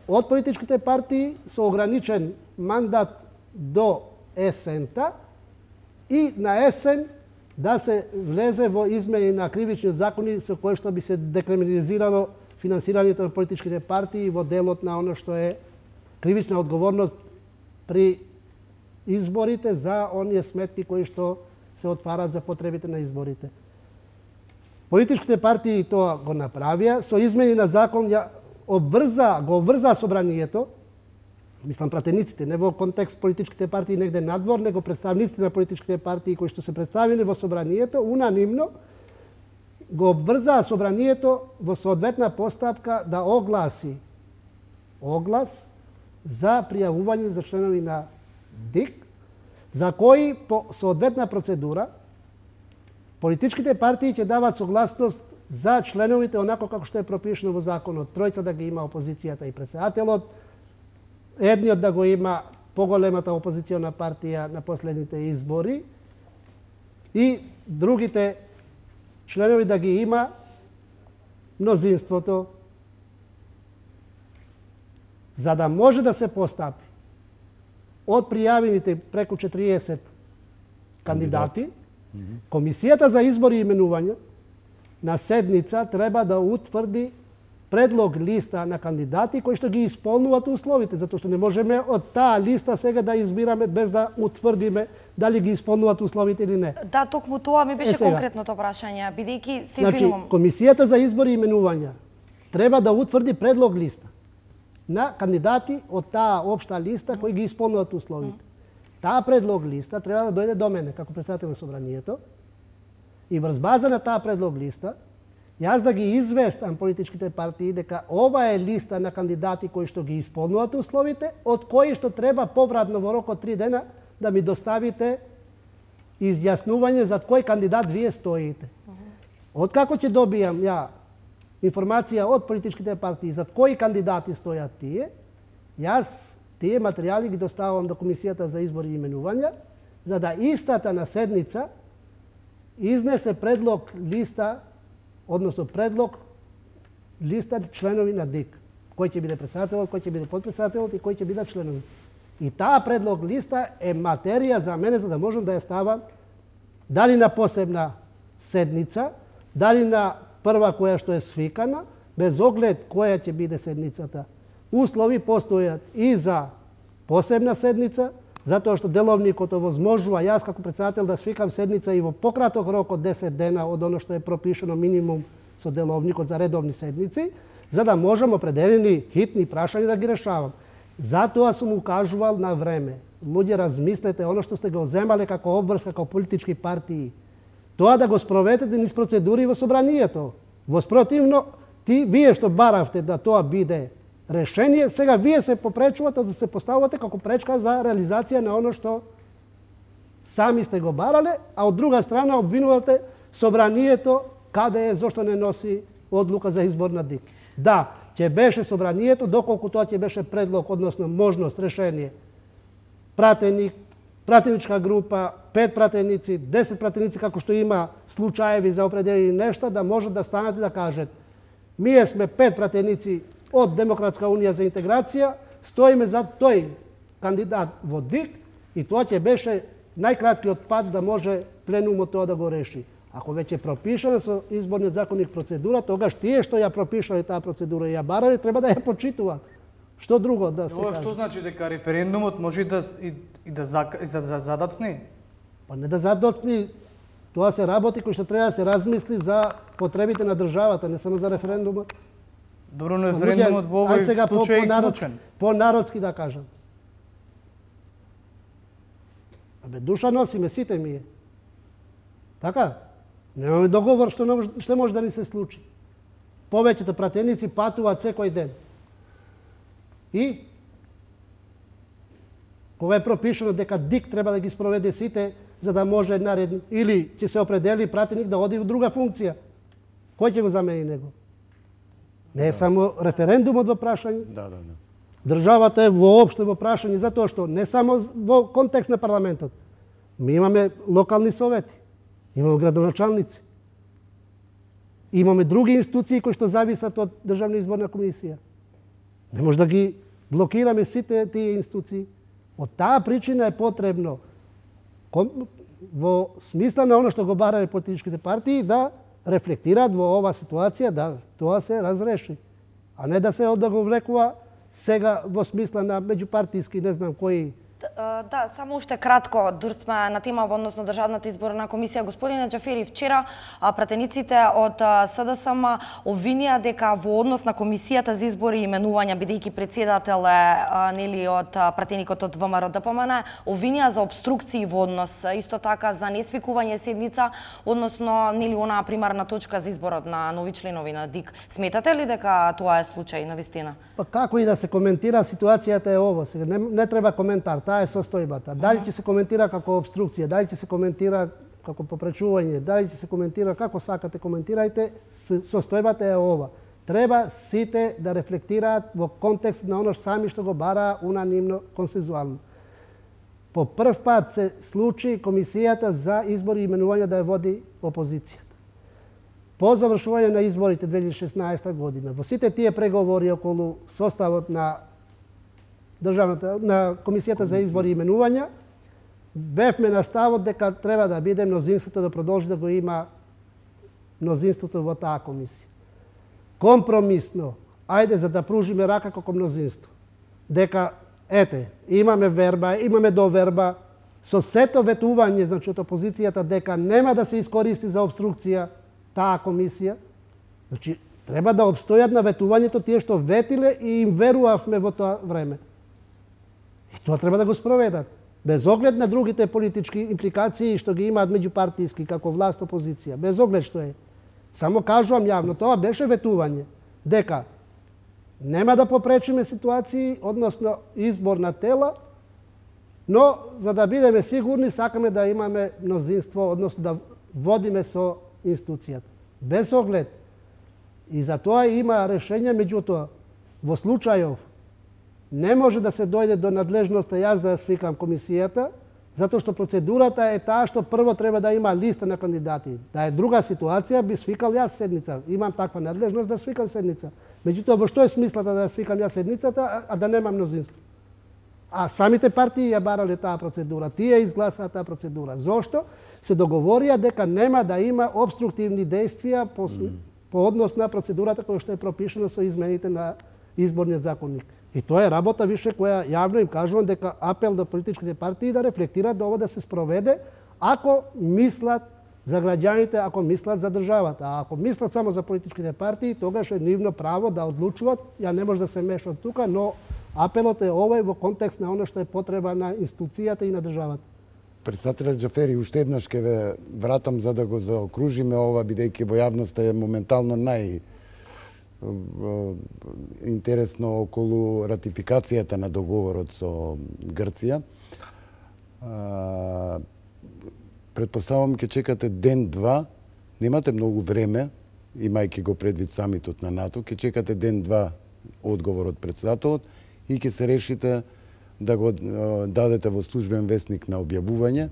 од политичките партии со ограничен мандат до есента и на есен да се влезе во измени на кривичниот закони со кој што би се декриминализирало финансирањето на политичките партии во делот на оно што е кривична одговорност при изборите за оние сметки кои што се отварат за потребите на изборите. Политичките партии тоа го направија, со измени на закон го обврза собранието, мислам пратениците, не во контекст политичките партии негде надвор, него представниците на политичките партии кои што се представени во собранието, унанимно го обврзаа собранието во соодветна постапка да огласи оглас за пријавување за членови на ДИК, за кои по соодветна процедура политичките партии ќе дават согласност за членовите онако како што е пропишено во законот. Тројца да ги има опозицијата и председателот, едниот да го има поголемата опозициона партија на последните избори и другите членови да ги има мнозинството, за да може да се постапи од пријавените преку 40 кандидати, Комисијата за избори и именување на седница треба да утврди предлог листа на кандидати кои што ги исполнуваат условите, затоа што не можеме од таа листа сега да избираме без да утврдиме дали ги исполнуваат условите или не. Да, токму тоа ми беше конкретното прашање, бидејќи се винувам. Комисијата за избори и именувања треба да утврди предлог листа на кандидати од таа општа листа кои ги исполнуваат условите. Таа предлог листа треба да дојде до мене како председател на собранието и врз база на таа предлог листа јас да ги известам политичките партии дека ова е листа на кандидати кои што ги исполнуваат условите, од кои што треба повратно во рок од 3 дена да ми доставите изјаснување за кој кандидат вие стоите. Откако ќе добијам ја информација од политичките партии за кои кандидати стојат тие, јас тие материјали ги доставувам до Комисијата за избори и именувања, за да истата на седница изнесе предлог листа, односно предлог листа членови на ДИК. Кој ќе биде председателот, кој ќе биде подпредседателот и кој ќе биде членови. И таа предлог листа е материја за мене за да можам да ја ставам дали на посебна седница, дали на прва која што е свикана, без оглед која ќе биде седницата. Услови постојат и за посебна седница, затоа што деловникот овозможува јас како председател да свикам седница и во пократок рок од 10 дена од оно што е пропишено минимум со деловникот за редовни седници, за да можам определени хитни прашања да ги решавам. Затоа сум укажувал на време. Луѓе, размислете оно што сте го земале како обврска, како политички партии. Тоа да го спроведете низ процедури во собранието. Воспротивно, вие што баравте да тоа биде решение, сега вие се попречувате да се поставувате како пречка за реализација на оно што сами сте го барале, а од друга страна обвинувате собранието каде е, зошто не носи одлука за избор на ДИК. Да, ќе беше собранието, доколку тоа ќе беше предлог, односно можност, решение. Пратеник, пратеничка група, 5 пратеници, 10 пратеници, како што има случаеви за определени нешта, да можат да станат и да кажат ние сме 5 пратеници од Демократска унија за интеграција, стоиме за тој кандидат во ДИК и тоа ќе беше најкраткиот пат да може пленумот тоа да го реши. Ако веќе пропишана со изборниот законник процедура, тогаш тие што ја пропишале таа процедура и ја барале, треба да ја почитуваат. Што друго да се каже? Што значи дека референдумот може да задоцни? Па не да задоцни, тоа се работи кои што треба да се размисли за потребите на државата, не само за референдумот. Добро, но референдумот во овој случај е клучен. По-народски да кажам. Абе, душа носиме, сите ми е. Така? Немаме договор што може да ни се случи. Повеќето пратеници патуваат секој ден. И кога е пропишано дека ДИК треба да ги спроведе сите за да може наредни, или ќе се определи пратеник да оди во друга функција. Кој ќе го замени него? Не е само референдумот во прашање. Да. Државата е воопшто во прашање затоа што не само во контекст на парламентот. Ми имаме локални совети, имаме градоначалници, имаме други институции кои што зависат од Државна изборна комисија. Не може да ги блокираме сите тие институции. Од таа причина е потребно во смисла на оно што го бараме политичките партии да рефлектираат во оваа ситуација да тоа се разреши, а не да се одговлекува сега во смисла на меѓупартиски не знам кои. Да, само уште кратко, дур сме на тема во односно Државната изборна комисија. Господине Џафери, вчера пратениците од СДСМ обвинија дека во однос на комисијата за избори и именувања, бидејќи председател е нели од пратеникот од ВМРО ДПМН, обвинија за обструкции во однос, исто така за несвикување седница, односно нели онаа примарна точка за изборот на нови членови на ДИК. Сметате ли дека тоа е случај на вистина? Па како и да се коментира, ситуацијата е ово. Сега не треба коментар, таа е состојбата. Дали ќе се коментира како обструкција, дали ќе се коментира како попречување, дали ќе се коментира како сакате коментирајте, состојбата е ова. Треба сите да рефлектираат во контекст на оно сами што го бара унанимно, консензуално. По прв пат се случи комисијата за избори и именувања да ја води опозицијата. По завршување на изборите 2016 година, во сите тие преговори околу составот на на комисијата за избори и именувања, бевме на ставот дека треба да биде мнозинството да продолжи да го има мнозинството во таа комисија. Компромисно, ајде за да пружиме рака како мнозинство, дека ете, имаме верба, имаме доверба, со сето ветување, значи од опозицијата, дека нема да се искористи за обструкција таа комисија, значи треба да обстојат на ветувањето тие што ветиле и им верувавме во тоа време. И тоа треба да го спроведат. Без оглед на другите политички импликации што ги имаат меѓупартиски како власт опозиција. Без оглед што е. Само кажувам јавно, тоа беше ветување. Дека нема да попречиме ситуации, односно избор на тела, но за да бидеме сигурни сакаме да имаме мнозинство, односно да водиме со институцијата. Без оглед. И за тоа има решение, меѓутоа, во случајов не може да се дојде до надлежноста јас да ја свикам комисијата, затоа што процедурата е таа што прво треба да има листа на кандидати. Да е друга ситуација, би свикал јас седница. Имам таква надлежност да свикам седница. Меѓутоа, во што е смислата да ја свикам јас седницата, а да нема мнозинство? А самите партии ја барале таа процедура. Тие изгласаа таа процедура. Зошто? Се договорија дека нема да има обструктивни действија по однос на процедурата која што е пропишена со измените на изборниот законник. И тоа е работа више која јавно им кажувам дека апел до политичките партии да рефлектираат да ова да се спроведе ако мислат за граѓаните, ако мислат за државата. А ако мислат само за политичките партии, тогаш е нивно право да одлучуваат. Ја не може да се мешам тука, но апелот е овој во контекст на оно што е потреба на институцијата и на државата. Председателят Џафери, уште еднаш ќе ве вратам за да го заокружиме ова, бидејќи во јавноста е моментално интересно околу ратификацијата на договорот со Грција. Предпоставам ќе чекате ден-два, немате многу време, имајќи го предвид самитот на НАТО, ќе чекате ден-два одговор од председателот и ќе се решите да го дадете во службен весник на објавување.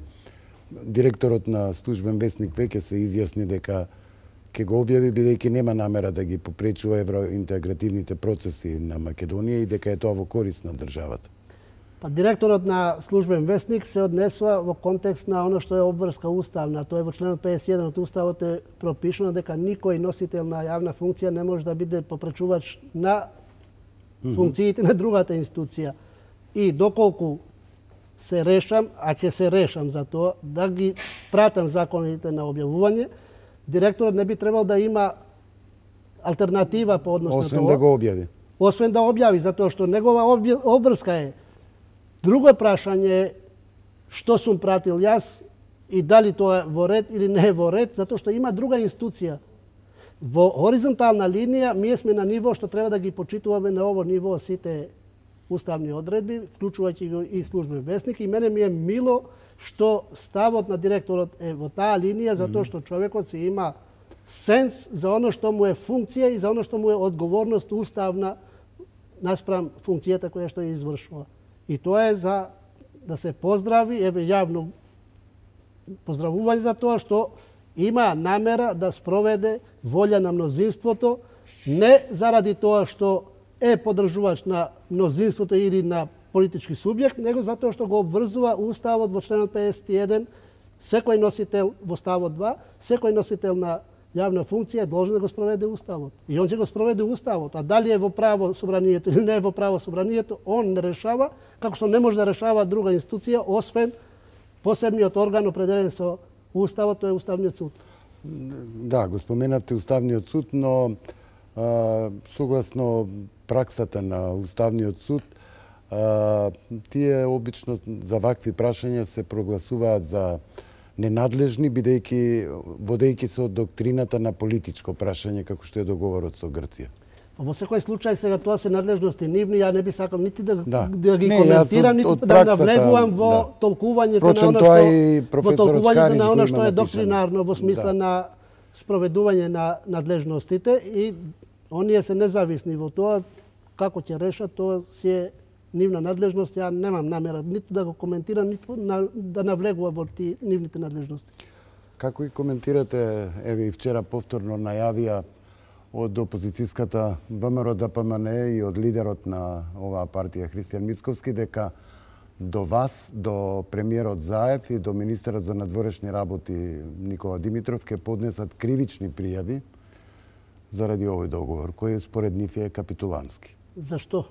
Директорот на службен весник веќе се изјасни дека ќе го објави бидејќи нема намера да ги попречува евроинтегративните процеси на Македонија и дека е тоа во корист на државата. Па директорот на службен весник се однесува во контекст на оно што е обврска уставна. Тоа е во членот 51 од уставот е пропишано дека никој носител на јавна функција не може да биде попречувач на функциите на другата институција. И доколку се решам, а ќе се решам за тоа, да ги пратам законите на објавување, директорот не би требал да има алтернатива по однос на тоа. Освен да го објави. Освен да објави, затоа што негова обврска е. Друго прашање е што сум пратил јас и дали тоа е во ред или не е во ред, затоа што има друга институција. Во хоризонтална линија ние сме на ниво што треба да ги почитуваме на ово ниво сите уставни одредби, вклучувајќи го и службен весник. И мене ми е мило што ставот на директорот е во таа линија, затоа што човекот се има сенс за оно што му е функција и за оно што му е одговорност уставна наспрам функцијата која што ја извршува. И тоа е за да се поздрави, еве јавно поздравување за тоа што има намера да спроведе волја на мнозинството, не заради тоа што е поддржувач на мнозинството или на политички субјект, него затоа што го обврзува Уставот во членот 51, секој носител во ставот 2, секој носител на јавна функција е должен да го спроведе Уставот. И он ќе го спроведе Уставот. А дали е во право собранието или не е во право собранието, он не решава, како што не може да решава друга институција, освен посебниот орган определен со Уставот, тоа е Уставниот суд. Да, го споменавте Уставниот суд, но согласно праксата на Уставниот суд, тие обично за вакви прашања се прогласуваат за ненадлежни, водејќи се од доктрината на политичко прашање, како што е договорот со Грција. Во секој случај сега тоа се надлежности нивни, ја не би сакал нити да ги Не, коментирам, нити да навлегувам во толкувањето на оно што е доктринарно во смисла на спроведување на надлежностите, и оние се независни во тоа како ќе решат, тоа си е нивна надлежност. Ја немам намера ниту да го коментирам, ниту да навлегувам во нивните надлежности. Како и коментирате, еве и вчера повторно најавија од опозицијската ВМРО-ДПМН и од лидерот на оваа партија Христијан Мицковски, дека до вас, до премиерот Заев и до министерот за надворешни работи Никола Димитров ќе поднесат кривични пријави заради овој договор, кој според нив е капитулански. Зашто?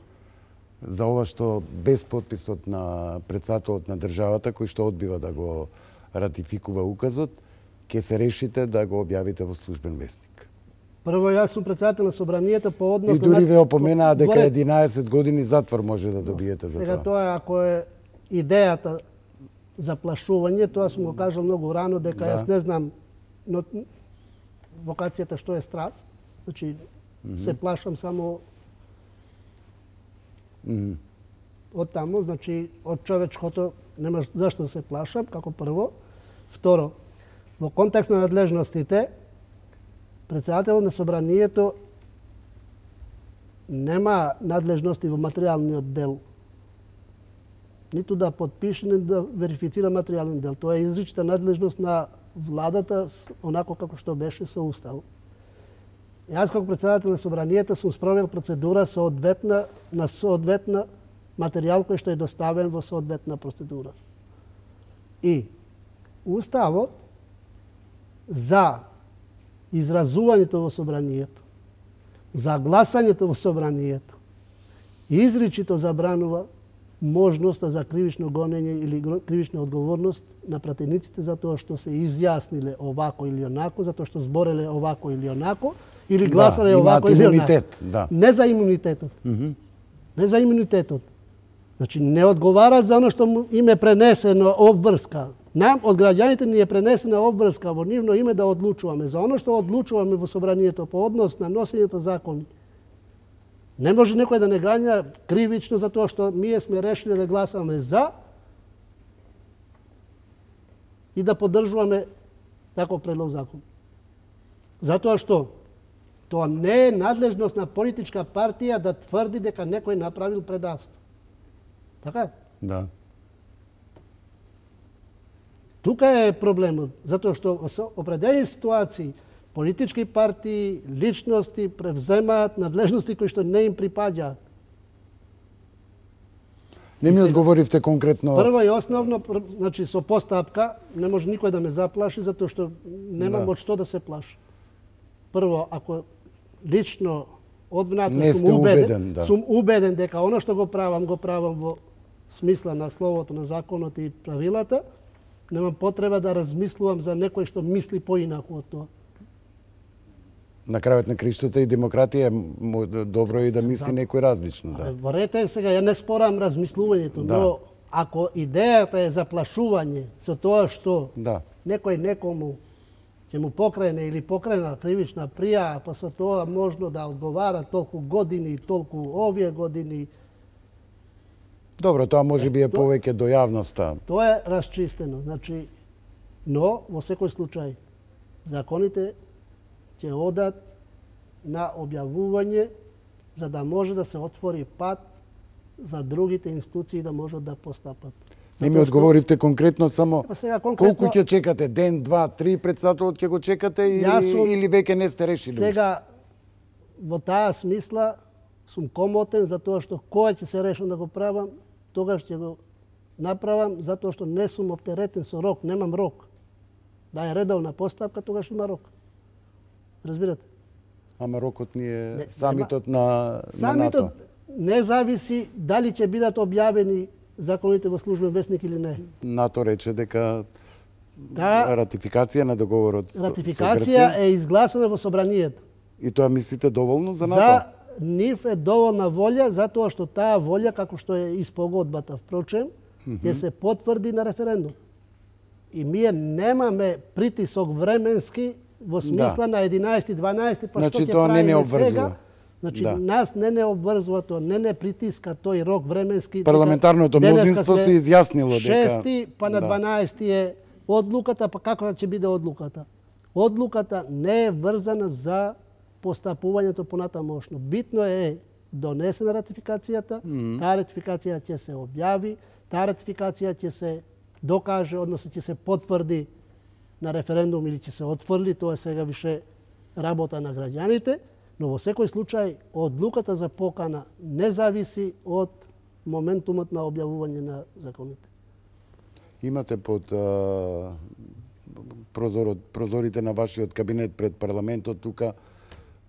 За ова што без подписот на претседателот на државата, кој што одбива да го ратификува указот, ќе се решите да го објавите во службен весник. Прво, јас сум претседател на собранието по однос... И дури ве опоменаа дека 11 години затвор може да добиете за сега тоа. Тоа ако е идејата за плашување, тоа сум го кажал многу рано, дека јас не знам но вокацијата што е страв. Значи, се плашам само од таму, значи од човечкото нема зашто да се плашам, како прво. Второ, во контекст на надлежностите, претседателот на собранието нема надлежности во материјалниот дел. Ниту да подпише, ниту да верифицира материјалниот дел. Тоа е изрична надлежност на владата, онако како што беше со Устав. Јас како претседател на собранието сум спровел процедура на соодветна материјал кој што е доставен во соодветна процедура. И Уставот за изразувањето во собранието, за гласањето во собранието, изричито забранува можноста за кривично гонење или кривична одговорност на пратениците за тоа што се изјасниле овако или онако, затоа што збореле овако или онако, или гласале овако или онако. Да. Не за имунитетот. Не за имунитетот. Значи, не одговарат за оно што им е пренесено обврска. Нам, од граѓаните, ни е пренесена обврска во нивно име да одлучуваме. За оно што одлучуваме во собранието по однос на носењето закони. Не може некој да не гања кривично за тоа што ние сме решили да гласаме за и да поддржуваме таков предлог закон. Затоа што тоа не е надлежност на политичка партија да тврди дека некој направил предавство. Така? Да. Тука е проблемот, затоа што со определени ситуации политички партии, личности превземаат надлежности кои што не им припаѓаат. Не ми одговоривте конкретно. Прво и основно, значи со постапка, не може никој да ме заплаши затоа што немам од што да се плаши. Прво, ако лично одвнатре сум убеден дека оно што го правам во смисла на словото на законот и правилата, немам потреба да размислувам за некој што мисли поинаку од тоа. На крајот на криштото и демократија добро и да мисли некој различно, да. Во ред е сега, ја не спорам размислувањето, но ако идејата е заплашување со тоа што некој некому ќе му покрене или покрена кривична пријава, па со тоа можно да одговара толку години, толку овие години, Добро, тоа може би е повеќе до јавноста. Тоа е расчистено. Значи, но во секој случај законите ќе одат на објавување за да може да се отвори пат за другите институции да можат да постапат. Не ми одговоривте конкретно само колку ќе чекате, ден, два, три, председателот ќе го чекате или веќе не сте решили? Сега во таа смисла сум комотен за тоа што кога ќе се решам да го правам, тогаш ќе го направам затоа што не сум оптеретен со рок, немам рок. Да е редовна постапка, тогаш има рок. Разбирате? Ама рокот ни е самитот на НАТО. Самитот не зависи дали ќе бидат објавени законите во службен весник или не. НАТО рече дека ратификација на договорот со ратификација е изгласена во собранието. И тоа мислите доволно за НАТО? За нив е доволна волја, затоа што таа волја, како што е испогодбата, впрочем, ќе се потврди на референдум. И ние немаме притисок временски во смисла на 11-12, па значи, што ќе правиме сега. Значи, да. Нас не обврзува тоа, не притиска тој рок временски. Парламентарното мнозинство се изјаснило дека 6 па на 12 е одлуката, па како ќе биде одлуката? Одлуката не е врзана за постапувањето понатамошно. Битно е донесена ратификацијата, таа ратификација ќе се објави, таа ратификација ќе се докаже, односно ќе се потврди на референдум или ќе се отфрли, тоа е сега више работа на граѓаните, но во секој случај одлуката за покана не зависи од моментумот на објавување на законите. Имате под прозорите на вашиот кабинет пред парламентот тука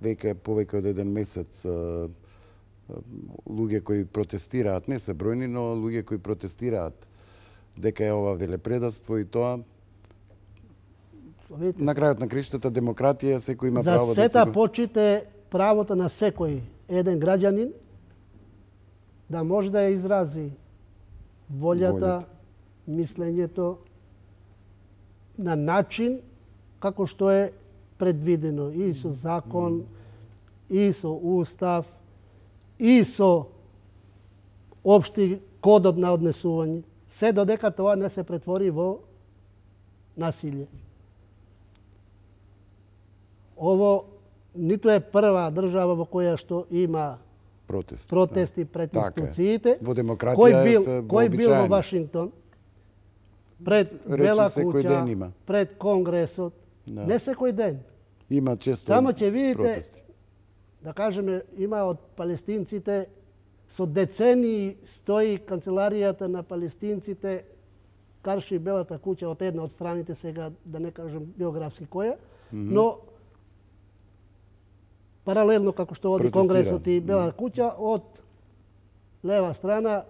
веќе повеќе од еден месец луѓе кои протестираат, не се бројни, но луѓе кои протестираат дека е ова велепредавство и тоа. На крајот на криштата демократија, секој има право да се... За сета почите правото на секој еден граѓанин да може да ја изрази волјата, мислењето на начин како што е предвидено и со закон, и со устав, и со општи кодот на однесување, се додека тоа не се претвори во насилие. Ово ниту е прва држава во која што има протести пред институциите. Во демократија кој бил во Вашингтон, пред Бела куќа, пред Конгресот, не секој ден. Има често Само ќе видите, протести. Да кажеме, има од палестинците, со децении стои канцеларијата на палестинците, карши Белата куќа од една од страните, сега да не кажем географски која, но паралелно како што оди Конгресот и Бела куќа, од лева страна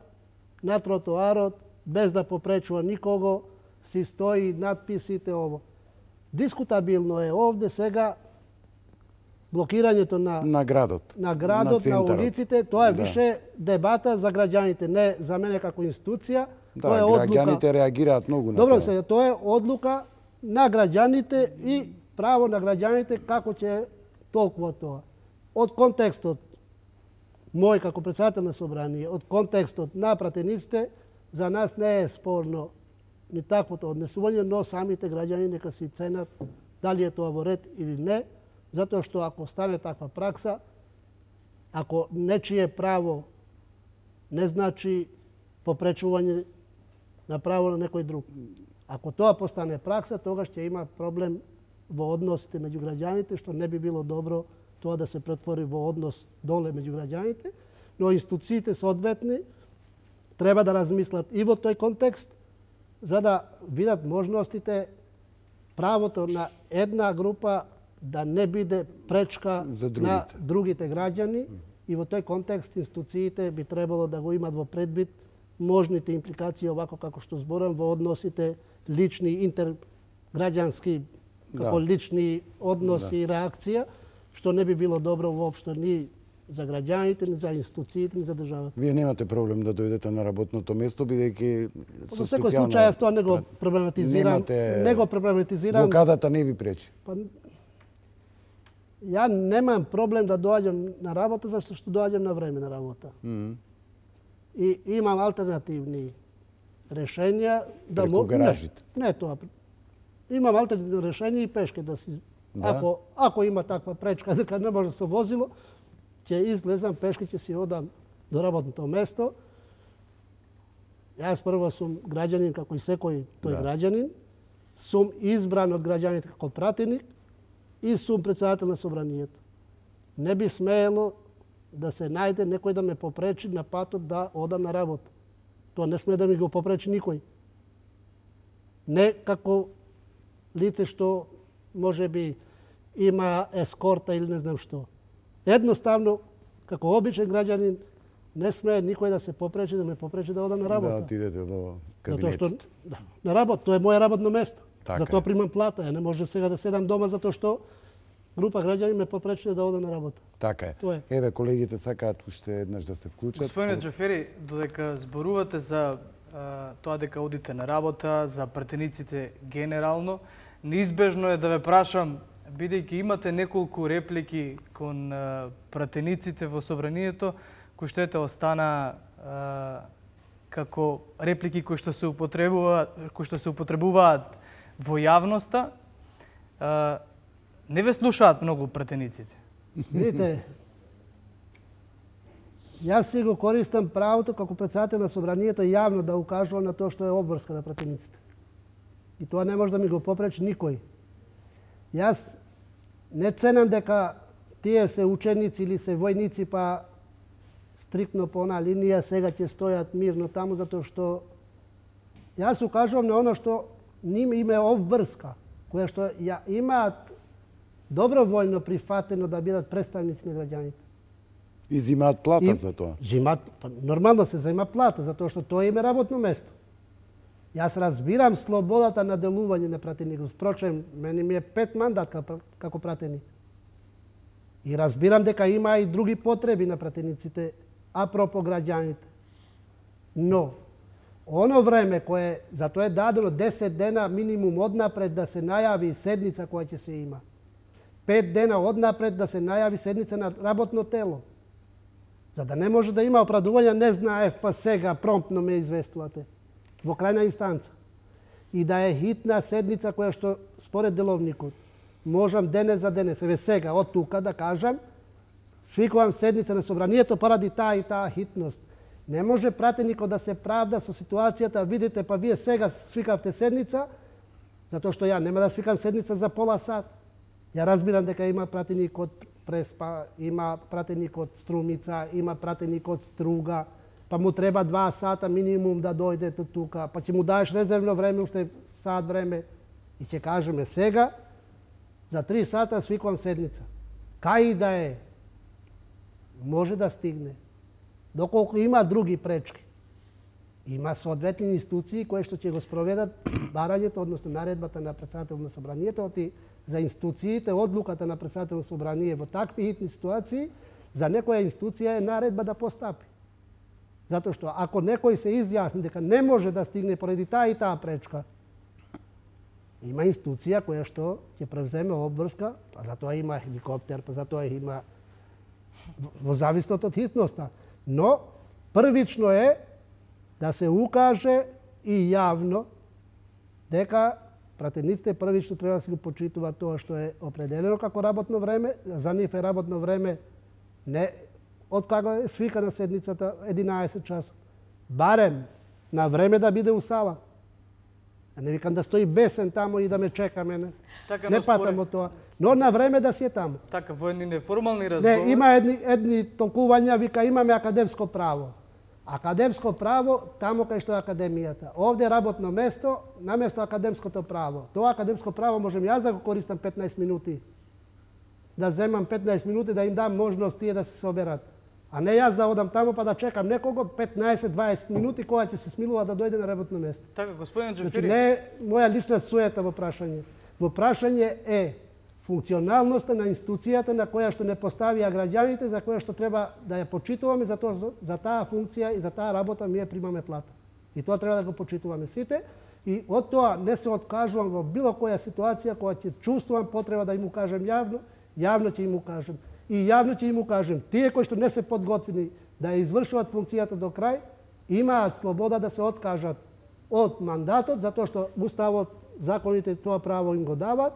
на тротоарот, без да попречува никого, си стои надписите ово. Дискутабилно е овде сега блокирањето на градот, на улиците, тоа е више дебата за граѓаните, не за мене како институција, тоа е одлука. Граѓаните реагираат многу на тоа. Добро, сега тоа е одлука на граѓаните и право на граѓаните како ќе толкува тоа. Од контекстот мој како председател на собрание, од контекстот на пратениците, за нас не е спорно ни таквото однесување, но самите граѓани нека си ценат дали е тоа во ред или не, затоа што ако стане таква пракса, ако нечие право не значи попречување на право на некој друг. Ако тоа постане пракса, тогаш ќе има проблем во односите меѓу граѓаните, што не би било добро тоа да се претвори во однос доле меѓу граѓаните, но институциите соодветни треба да размислат и во тој контекст, за да видат можностите правото на една група да не биде пречка на другите граѓани и во тој контекст институциите би требало да го имат во предвид можните импликации овако како што зборам во односите лични, интерграѓански, како лични односи и реакција, што не би било добро воопшто ни за граѓаните, ни за институциите, ни за државата. Вие немате проблем да дојдете на работното место, бидејќи со секој случај јас тоа не го проблематизирам. Не го проблематизирам. Блокадата не ви пречи. Ја немам проблем да доаѓам на работа, зашто што доаѓам на време на работа. и имам алтернативни решенија да Преку гаражите. Не тоа. Имам алтернативни решенија и пешке да си ако има таква пречка дека не може со возило, ќе излезам пешке, ќе си одам до работното место. Јас прво сум граѓанин како и секој тој граѓанин, сум избран од граѓаните како пратеник и сум председател на собранието. Не би смеело да се најде некој да ме попречи на патот да одам на работа. Тоа не сме да ми го попречи никој. Не како лице што може би има ескорта или не знам што. Едноставно, како обичен граѓанин, не смее никој да се попречи, да ме попречи да одам на работа. Да отидете во Затоа што, кабинетот. на работа, тоа е моје работно место. Така Затоа е. примам плата. Ја не може сега да седам дома затоа што група граѓани ме попречиле да одам на работа. Така е. Тоа е. Еве, колегите сакаат уште еднаш да се вклучат. Господине Џафери, додека зборувате за тоа дека одите на работа, за пратениците генерално, неизбежно е да ве прашам, бидејќи имате неколку реплики кон пратениците во собранието, кои што ете остана како реплики кои што се употребуваат во јавноста, не ве слушаат многу пратениците. Видите, јас си го користам правото како председател на собранието јавно да укажувам на тоа што е обврска на пратениците. И тоа не може да ми го попречи никој. Јас не ценам дека тие се ученици или се војници па стриктно по она линија сега ќе стојат мирно таму затоа што јас укажувам на оно што ним име обврска, која што ја имаат доброволно прифатено да бидат представници на граѓаните. И зимаат плата за тоа. Нормално се зема плата, затоа што тоа им е работно место. Јас разбирам слободата на делување на пратеникот. Впрочем, мене ми е 5 мандат како пратеник. И разбирам дека има и други потреби на пратениците, апропо граѓаните. Но, оно време кое за тоа е дадено 10 дена минимум однапред да се најави седница која ќе се има. 5 дена однапред да се најави седница на работно тело. За да не може да има оправдување, не знаев, па сега промптно ме известувате. Во крајна инстанца. И да е хитна седница која што според деловникот можам денес за денес, еве сега од тука да кажам, свикувам седница на собранието поради таа и таа хитност. Не може пратеникот да се правда со ситуацијата, видите, па вие сега свикавте седница, затоа што ја нема да свикам седница за пола сат. Ја разбирам дека има пратеник од Преспа, има пратеник од Струмица, има пратеник од Струга, па му треба 2 сата минимум да дојде до тука, па ќе му даеш резервно време, уште сат време, и ќе кажеме сега, за 3 сата свикувам седница. Кај да е, може да стигне. Доколку има други пречки. Има соодветни институции кои што ќе го спроведат барањето, односно наредбата на председател на собранието, и за институциите, одлуката на председател на собрание во такви хитни ситуации, за некоја институција е наредба да постапи. Затоа што ако некој се изјасни дека не може да стигне поради таа и таа пречка, има институција која што ќе превземе обврска, па затоа има хеликоптер, па затоа има во зависност од хитноста. Но првично е да се укаже и јавно дека пратениците првично треба да се го почитуваат тоа што е определено како работно време, за нив е работно време не од кога е свикана седницата 11 часа. Барем на време да биде у сала. А не викам да стои бесен таму и да ме чека мене. Така, не патам од тоа. Но на време да си е таму. Така, во едни неформални разговори... Не, има едни толкувања, вика имаме академско право. Академско право таму кај што е академијата. Овде е работно место, наместо академското право. Тоа академско право можем јас да го користам 15 минути. Да земам 15 минути да им дам можност тие да се соберат. А не јас да одам таму па да чекам некого 15-20 минути која ќе се смилува да дојде на работно место. Така, господин Значи Џафери... не е моја лична суета во прашање. Во прашање е функционалноста на институцијата на која што не поставија граѓаните, за која што треба да ја почитуваме, за таа функција и за таа работа ми ја примаме плата. И тоа треба да го почитуваме сите. И од тоа не се откажувам во било која ситуација која ќе чувствувам потреба да им укажем јавно, јавно ќе им укажем. И јавно ќе им укажем, тие кои што не се подготвени да ја извршуваат функцијата до крај, имаат слобода да се откажат од мандатот, затоа што Уставот, законите тоа право им го дават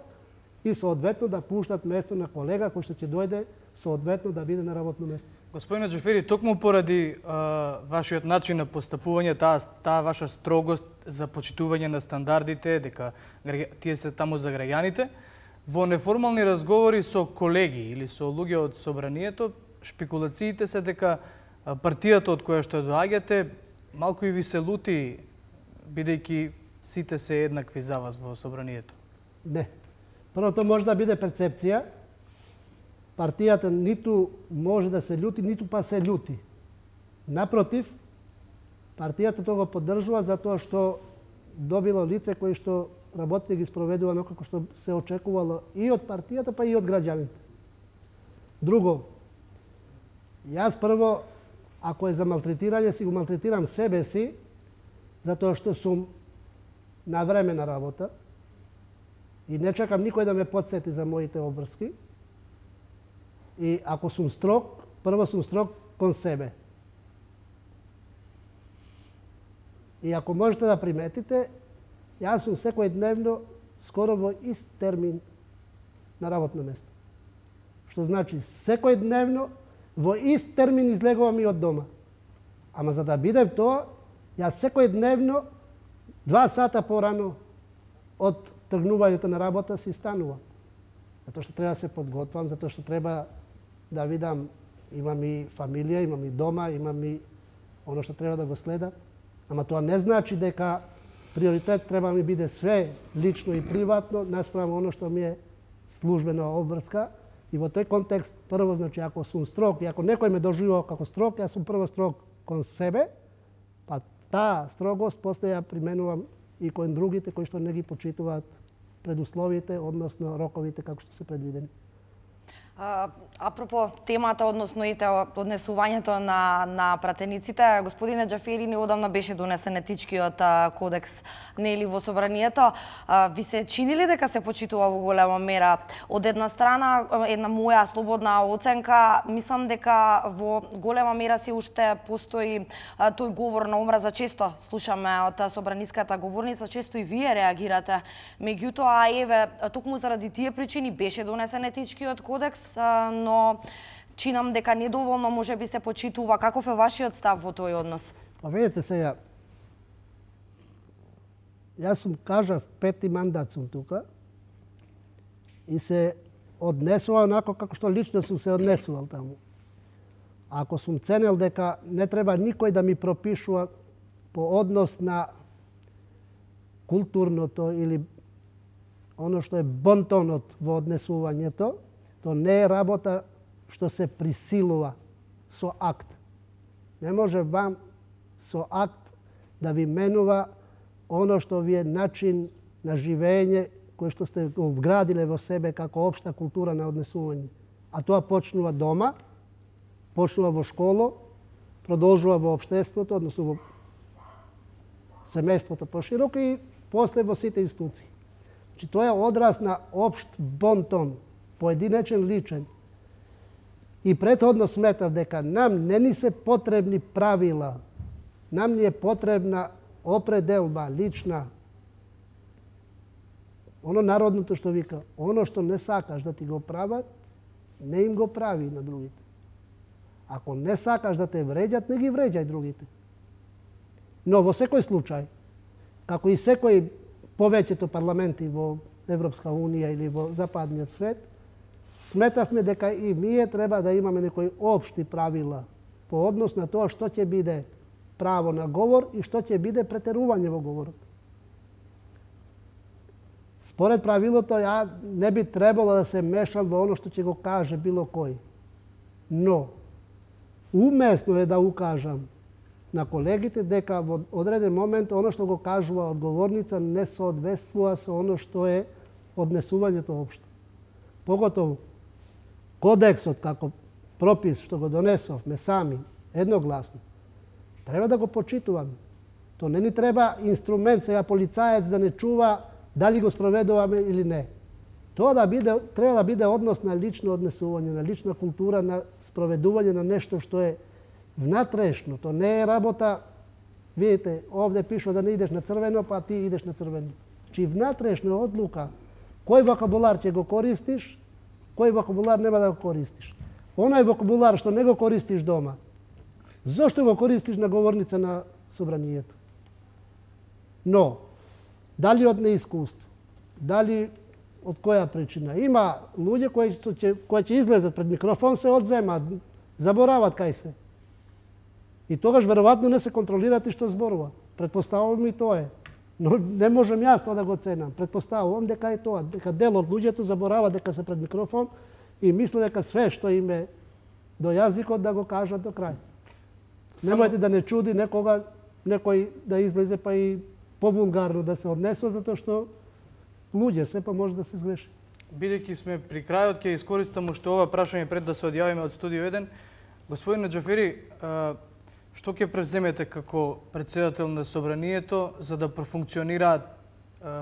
и соодветно да пуштат место на колега кој што ќе дојде соодветно да биде на работно место. Господине Џафери, токму поради вашиот начин на постапување, таа ваша строгост за почитување на стандардите, дека тие се таму за граѓаните, во неформални разговори со колеги или со луѓе од собранието, шпекулациите се дека партијата од која што доаѓате малку и ви се лути, бидејќи сите се еднакви за вас во собранието. Не. Првото може да биде перцепција. Партијата ниту може да се љути, ниту па се љути. Напротив, партијата тоа го поддржува затоа што добило лице кои што работите ги спроведува онока како што се очекувало и од партијата, па и од граѓаните. Друго, јас прво, ако е за малтретирање, си го малтретирам себе си, затоа што сум на време на работа и не чекам никој да ме подсети за моите обврски. И ако сум строг, прво сум строг кон себе. И ако можете да приметите, јас сум секој дневно скоро во ист термин на работно место. Што значи секој дневно во ист термин излегувам и од дома. Ама за да бидем тоа, јас секој дневно 2 сата порано од тргнувањето на работа си станувам. Затоа што треба да се подготвам, затоа што треба да видам, имам и фамилија, имам и дома, имам и оно што треба да го следам. Ама тоа не значи дека приоритет треба ми биде све лично и приватно, наспрема оно што ми е службена обврска. И во тој контекст, прво, значи, ако сум строг, и ако некој ме доживува како строг, јас сум прво строг кон себе, па таа строгост после ја применувам и кон другите кои што не ги почитуваат предусловите, односно роковите како што се предвидени. Апропо темата, односно однесувањето на пратениците, господине Џафери, неодамна беше донесен етичкиот кодекс нели во собранието. Ви се чини ли дека се почитува во голема мера? Од една страна, една моја слободна оценка, мислам дека во голема мера се уште постои тој говор на омраза. Често слушаме од собраниската говорница, често и вие реагирате. Меѓутоа, еве, токму заради тие причини беше донесен етичкиот кодекс, но чинам дека недоволно може би се почитува. Каков е вашиот став во тој однос? Па видите сега, јас сум, кажав, 5-ти мандат сум тука и се однесува онако како што лично сум се однесувал таму. Ако сум ценел дека не треба никој да ми пропишува по однос на културното или оно што е бонтонот во однесувањето, то не е работа што се присилува со акт. Не може вам со акт да ви менува оно што ви е начин на живење кој што сте го вградиле во себе како општа култура на однесување. А тоа почнува дома, почнува во школа, продолжува во општеството, односно во семејството пошироко и после во сите институции. Значи, тоа е одраз на општ бонтон, поединечен, личен. И претходно сметав дека нам не ни се потребни правила, нам ни е потребна определба, лична. Оно народното што вика, оно што не сакаш да ти го прават, не им го прави на другите. Ако не сакаш да те вреđат, не ги вреđај другите. Но во секој случај, како и секој повеќето парламенти во Европска унија или во западниот свет, сметавме дека и ние треба да имаме некои општи правила по однос на тоа што ќе биде право на говор и што ќе биде претерување во говорот. Според правилото, ја не би требало да се мешам во оно што ќе го каже било кој. Но, умесно е да укажам на колегите дека во одреден момент оно што го кажува одговорница не соодветствува со оно што е однесувањето општо. Поготово, кодексот како пропис што го донесовме сами, едногласно, треба да го почитуваме. То не ни треба инструмент, сега полицаец да не чува дали го спроведуваме или не. Тоа треба да биде однос на лично однесување, на лична култура, на спроведување на нешто што е внатрешно. То не е работа Видите, овде пише да не идеш на црвено, па ти идеш на црвено. Чи внатрешна одлука кој вокабулар ќе го користиш, кој вокабулар нема да го користиш. Онај вокабулар што не го користиш дома, зошто го користиш на говорница на собранието? Но, дали од неискуство, дали од која причина? Има луѓе кои ќе излезат пред микрофон, се одземат, заборават кај се. И тогаш веројатно не се контролират и што зборува. Предпоставувам и тоа е. Но не можам јас тоа да го ценам. Предпоставувам дека е тоа, дека дел од луѓето заборават дека се пред микрофон и мисле дека све што им е до јазикот да го кажат до крај. Немојте да не чуди некога некој да излезе па и повулгарно да се однесува, затоа што луѓе се па може да се сгреши. Бидејќи сме при крајот, ќе искористам уште ова прашање пред да се одјавиме од студио 1. Господин Наџафери, што ќе превземете како председател на собранието за да профункционираат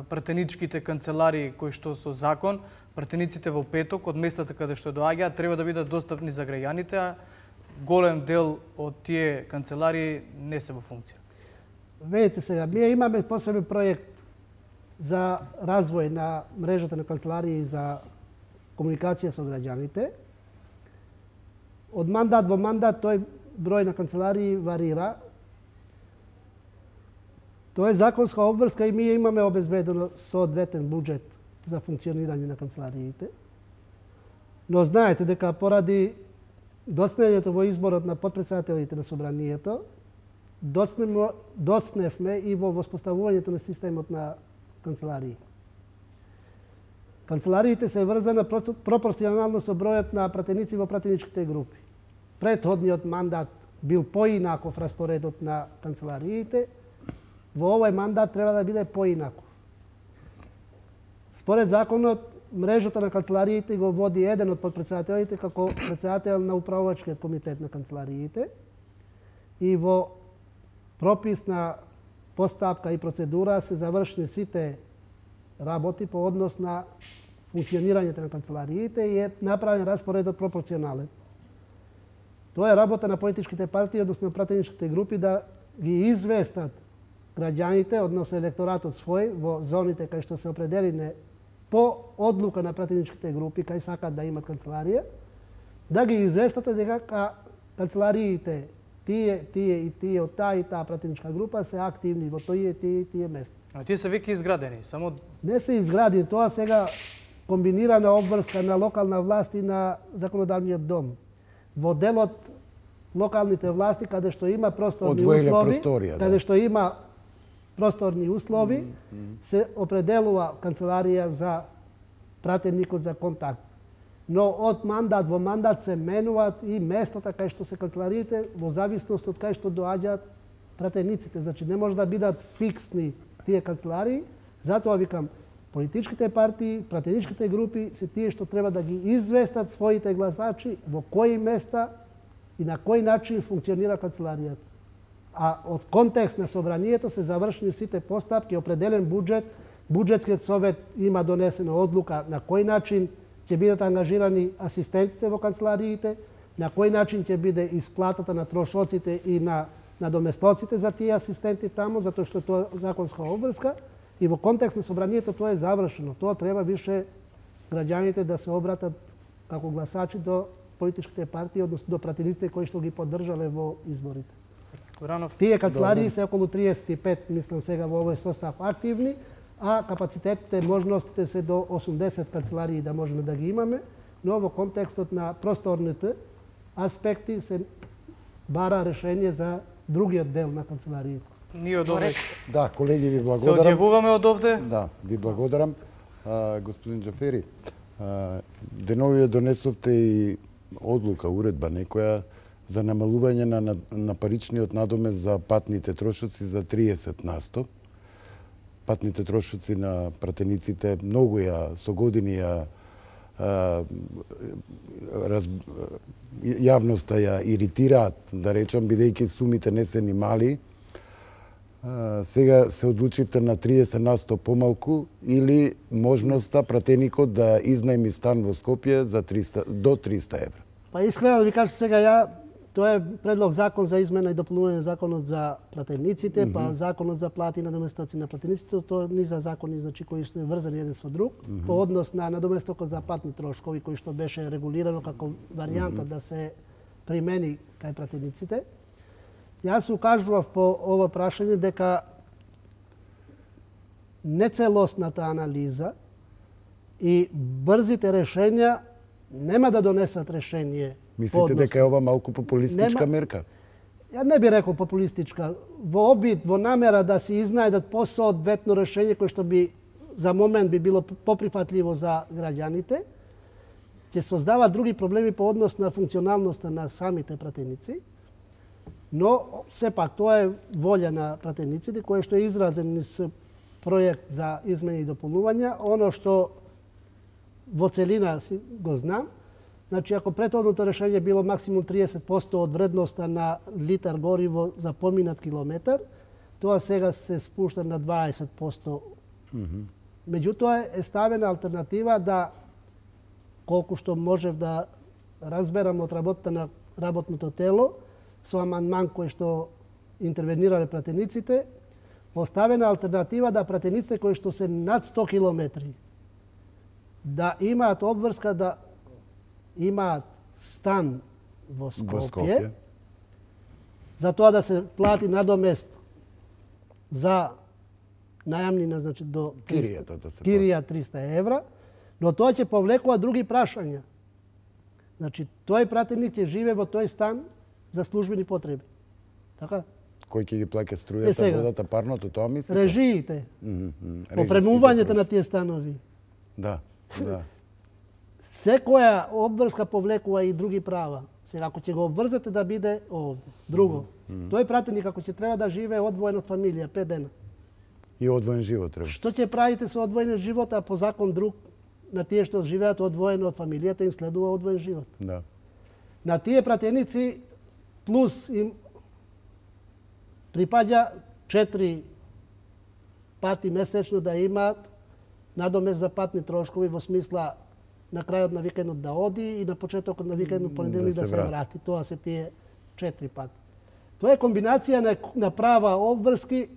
пратеничките канцеларии кои што со закон, пратениците во петок од местата каде што доаѓаат треба да бидат достапни за граѓаните, а голем дел од тие канцеларии не се во функција? Видите сега, ние имаме посебен проект за развој на мрежата на канцеларии за комуникација со граѓаните. Од мандат во мандат тој број на канцеларии варира. Тоа е законска обврска и ние имаме обезбедено соодветен буџет за функционирање на канцелариите. Но знаете дека поради доцнењето во изборот на потпредседателите на собранието, доцневме и во воспоставувањето на системот на канцеларии. Канцелариите се врзани пропорционално со бројот на пратеници во пратеничките групи. Претходниот мандат бил поинаков распоредот на канцелариите, во овој мандат треба да биде поинаков. Според законот, мрежата на канцелариите го води еден од подпредседателите како председател на управувачкиот комитет на канцелариите и во пропис на постапка и процедура се завршени сите работи по однос на функционирањето на канцелариите и е направен распоредот пропорционален. Тоа е работа на политичките партии, односно на пратеничките групи, да ги известат граѓаните, односно електоратот свој, во зоните кај што се определине по одлука на пратеничките групи, кај сакат да имат канцеларија, да ги известат дека канцелариите тие и тие од таа и таа пратеничка група се активни во тие и тие места. А тие се веќе изградени, само не се изградени, тоа сега комбинирана обврска на локална власт и на законодавниот дом. Во делот локалните власти каде што има просторни услови, каде што има просторни услови, се определува канцеларија за пратеникот за контакт. Но од мандат во мандат се менуваат и местата кај што се канцелариите во зависност од кај што доаѓаат пратениците. Значи не може да бидат фиксни тие канцеларии, затоа викам политичките партии, пратеничките групи се тие што треба да ги известат своите гласачи во кои места и на кој начин функционира канцеларијата. А од контекст на собранието се завршени сите постапки, определен буџет, буџетскиот совет има донесена одлука на кој начин ќе бидат ангажирани асистентите во канцелариите, на кој начин ќе биде исплатата на трошоците и на доместоците за тие асистенти таму, затоа што тоа е законска обврска. И во контекст на собранието тоа е завршено. Тоа треба више граѓаните да се обратат како гласачи до политичките партии, односно до пратениците кои што ги поддржале во изборите. Коранов. Тие канцеларии се околу 35, мислам сега во овој состав активни, а капацитетите, можностите се до 80 канцеларии да можеме да ги имаме, но во контекстот на просторните аспекти се бара решение за другиот дел на канцелариите. Ние од овде. Да, колеги, ви Се благодарам. одјавуваме од овде. Да, ви благодарам. Господин Џафери, деновија донесовте и одлука, уредба некоја за намалување на паричниот надомест за патните трошоци за 30%. Патните трошоци на пратениците многу со години јавноста ја иритираат, да речам, бидејќи сумите не се ни мали. Сега се одлучивте на 30% помалку или можноста пратеникот да изнајми стан во Скопје за до 300 евра. Па искрено да ви кажам сега, ја Тоа е предлог закон за измена и дополнување законот за пратениците, па законот за плати и надоместоци на пратениците, тоа низа закони значи кои се врзани еден со друг, по однос на надоместокот за патни трошкови кои што беше регулирано како варијанта да се примени кај пратениците. Јас укажував по ова прашање дека нецелосната анализа и брзите решења нема да донесат решение. Мислите дека е ова малку популистичка мерка? Ја не би рекол популистичка. Во обид, во намера да се изнајдат посоодветно решение кое што би за момент би било поприфатливо за граѓаните, ќе создава други проблеми по однос на функционалноста на самите пратеници, но сепак тоа е волја на пратениците кој што е изразен низ проект за измени и дополнувања. Оно што во целина го знам, значи ако претходното решение било максимум 30% од вредноста на литар гориво за поминат километар, тоа сега се спушта на 20%. Меѓутоа е ставена алтернатива да колку што можев да разберам од работата на работното тело со амандман кој што интервенирале пратениците, оставена алтернатива да пратениците кои што се над 100 километри да имаат обврска да имаат стан во Скопје, за тоа да се плати надомест за најамнина, значи до кирија 300 евра, но тоа ќе повлекува други прашања. Значи, тој пратеник ќе живее во тој стан за службени потреби. Така? Кој ќе ги плаќа струјата, водата, парното, тоа мислите? Режиите. Опремувањето на тие станови. Да, да. Секоја обврска повлекува и други права. Сега, ако ќе го обврзате да биде овде. Друго, тој пратеник ако ќе треба да живее одвоен од фамилија 5 дена. И одвоен живот треба. Што ќе правите со одвоен живот, а по закон друг на тие што живеат одвоено од фамилијата им следува одвоен живот. Да. На тие пратеници плюс им припаѓа 4 пати месечно да имаат надомест за патни трошкови во смисла на крајот на викендот да оди и на почетокот на викендот понеделник да се врати. Тоа се тие 4 пати. Тоа е комбинација на права обврски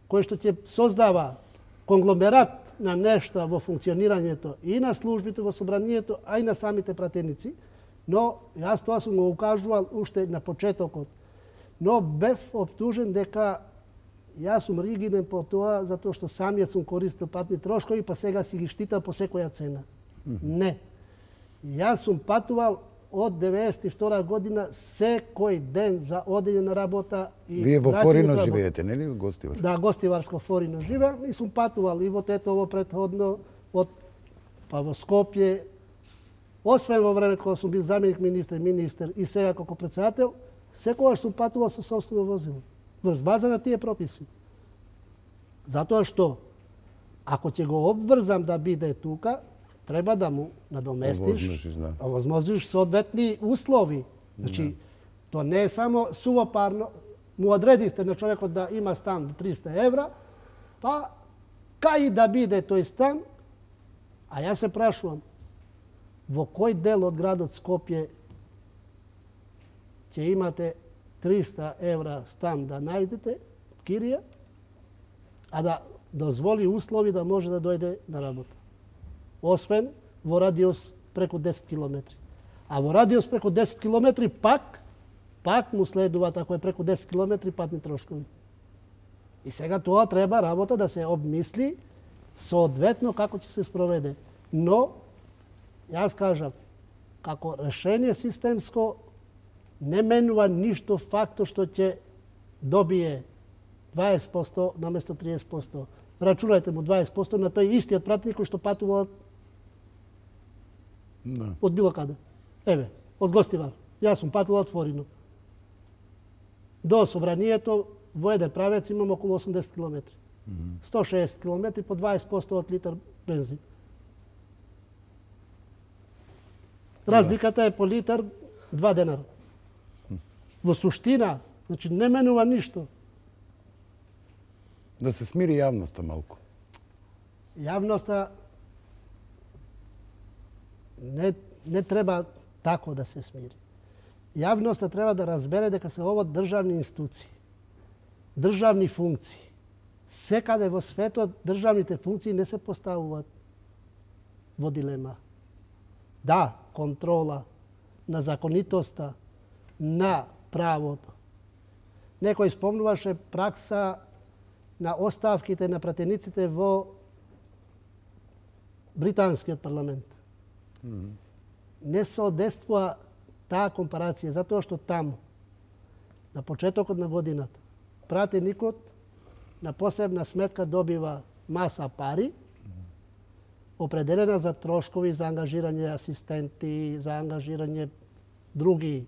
кој што ќе создава конгломерат на нешта во функционирањето и на службите во собранието, а и на самите пратеници. Но јас тоа сум го укажувал уште на почетокот. Но бев оптужен дека јас сум ригиден по тоа затоа што самиот сум користил патни трошкови, па сега си ги штитам по секоја цена. Не. Јас сум патувал од 92 година секој ден за одење на работа и Вие во Форино живеете, нели, Гостивар? Да, Гостиварско Форино живеам и сум патувал и во Тетово претходно, па во Скопје. Освен во времето кога сум бил заменик министер и сега како претседател, секогаш сум патувал со сопствено возило. Врз база на тие прописи. Затоа што ако ќе го обврзам да биде тука, треба да му надоместиш, овозможиш соодветни услови. Значи, тоа не е само сувопарно, му одредивте на човекот да има стан до 300 евра, па кај да биде тој стан, а јас се прашувам, во кој дел од градот Скопје ќе имате 300 евра стан да најдете, кирија, а да дозволи услови да може да дојде на работа. Освен во радиус преку 10 километри. А во радиус преку 10 километри пак му следуваат, ако е преку 10 километри, патни трошкови. И сега тоа треба работа да се обмисли соодветно како ќе се спроведе. Но, јас кажам, како решение системско, не менува ништо факто што ќе добие 20% наместо 30%. Рачунајте му 20% на тој истиот пратеник кој што патува од било каде. Еве, од Гостивар. Јас сум патувал од Форино. До собранието во еден правец имам околу 80 км. 160 км по 20% од литар бензин. Разликата е по литар 2 денара. Во суштина, значи не менува ништо. Да се смири јавноста малку. Јавноста не треба тако да се смири. Јавноста треба да разбере дека се ово државни институции, државни функции. Секаде во светот државните функции не се поставуваат во дилема. Да, контрола на законитоста, на правото. Некој спомнуваше пракса на оставките на пратениците во британскиот парламент. Не се одействува таа компарација, затоа што таму, на почетокот на годината, пратеникот на посебна сметка добива маса пари, определена за трошкови, за ангажирање асистенти, за ангажирање други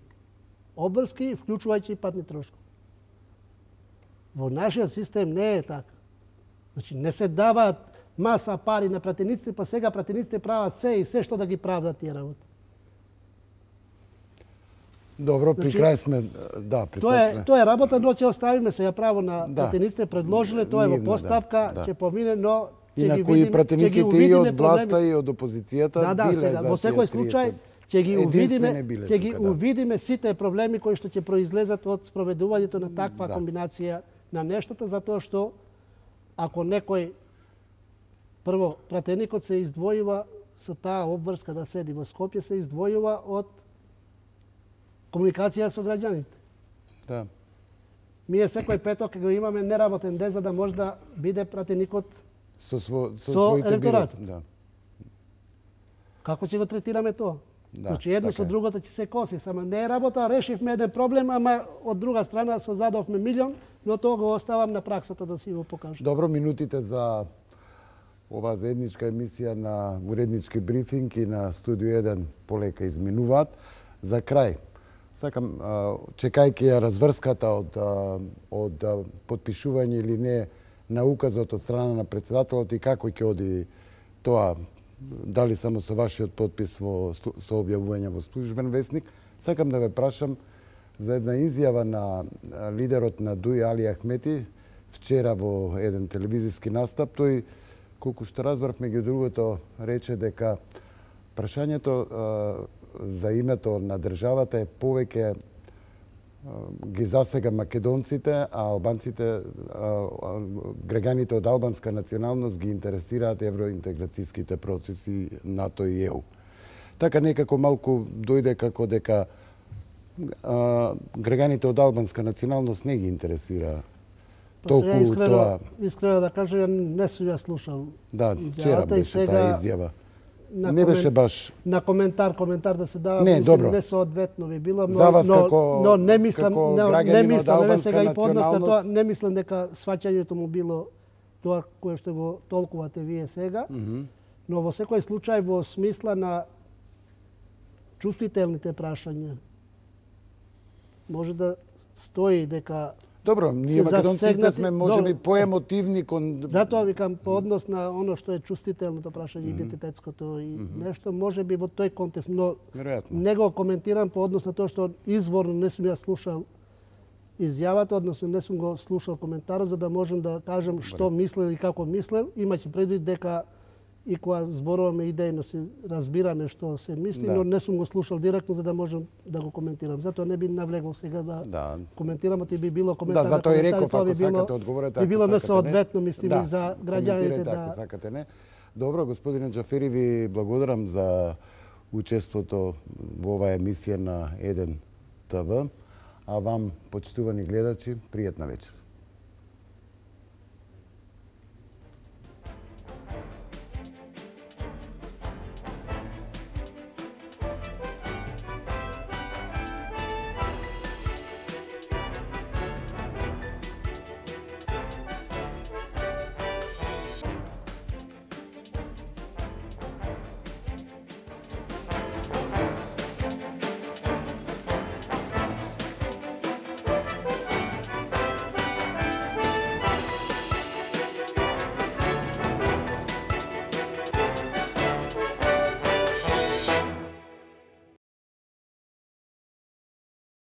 обврски, вклучувајќи и патни трошкови. Во нашиот систем не е така. Значи, не се даваат маса пари на пратениците, па сега пратениците прават се и се што да ги правдат тие работи. Добро, при крај сме, да, Тоа е работа, но ќе оставиме сега право на пратениците предложиле, тоа е во постапка, ќе помине, но ќе ги видиме, пратениците и од власта и од опозицијата биле за во секој случај ќе ги увидиме сите проблеми кои што ќе произлезат од спроведувањето на таква комбинација на нештата, затоа што ако некој прво пратеникот се издвојува со таа обврска да седи во Скопје, се издвојува од комуникација со граѓаните. Да. Ние секој петок го имаме неработен ден за да може да биде пратеникот со своите електорат. Да. Како ќе го третираме тоа? Да, значи едно така со другото ќе се коси, само не е работа, решивме еден проблем, ама од друга страна создадовме милион, но тоа го оставам на праксата да си го покажам. Добро, минутите за оваа заедничка емисија на уреднички брифинг и на Студио 1 полека изминуваат. За крај, сакам, чекајќи ја разврската од подпишување или не на указот од страна на председателот и како ќе оди тоа, дали само со вашиот подпис со објавување во службен весник, сакам да ве прашам за една изјава на лидерот на ДУИ Али Ахмети вчера во еден телевизиски настап. Тој, колку што разбрав, меѓу другото, рече дека прашањето за името на државата е повеќе ги засега македонците, а албанците, граѓаните од албанска националност ги интересираат евроинтеграцијските процеси НАТО и ЕУ. Така некако малку дојде како дека граѓаните од албанска националност не ги интересира толку тоа. Искрено да кажам, не сум ја слушал. Да, вчера беше таа изјава. Не беше баш на коментар да се дава, не, мислам, несоодветно би било, за вас како не мислам, граѓанин од албанска националност, не мислам дека сваќањето му било тоа кое што го толкувате вие сега, но во секој случај во смисла на чувствителните прашања може да стои дека добро, ние македонците сме можеби поемотивни кон... Затоа викам по однос на оно што е чувствителното прашање, идентитетското и нешто, можеби во тој контекст, но не го коментирам по однос на тоа што изворно не сум ја слушал изјавата, односно не сум го слушал коментарот за да можам да кажам што мислел и како мислел, имајќи предвид дека и кога зборуваме идејно се разбираме што се мисли, но не сум го слушал директно за да можам да го коментирам. Затоа не би навлегол сега да коментирам, а ти би било коментар. Да, затоа и реков, ако сакате одговорете, би било несоодветно, мислим, и за граѓаните да сакате не. Добро, господине Џафери, ви благодарам за учеството во оваа емисија на 1 ТВ, а вам, почитувани гледачи, пријатна вечер.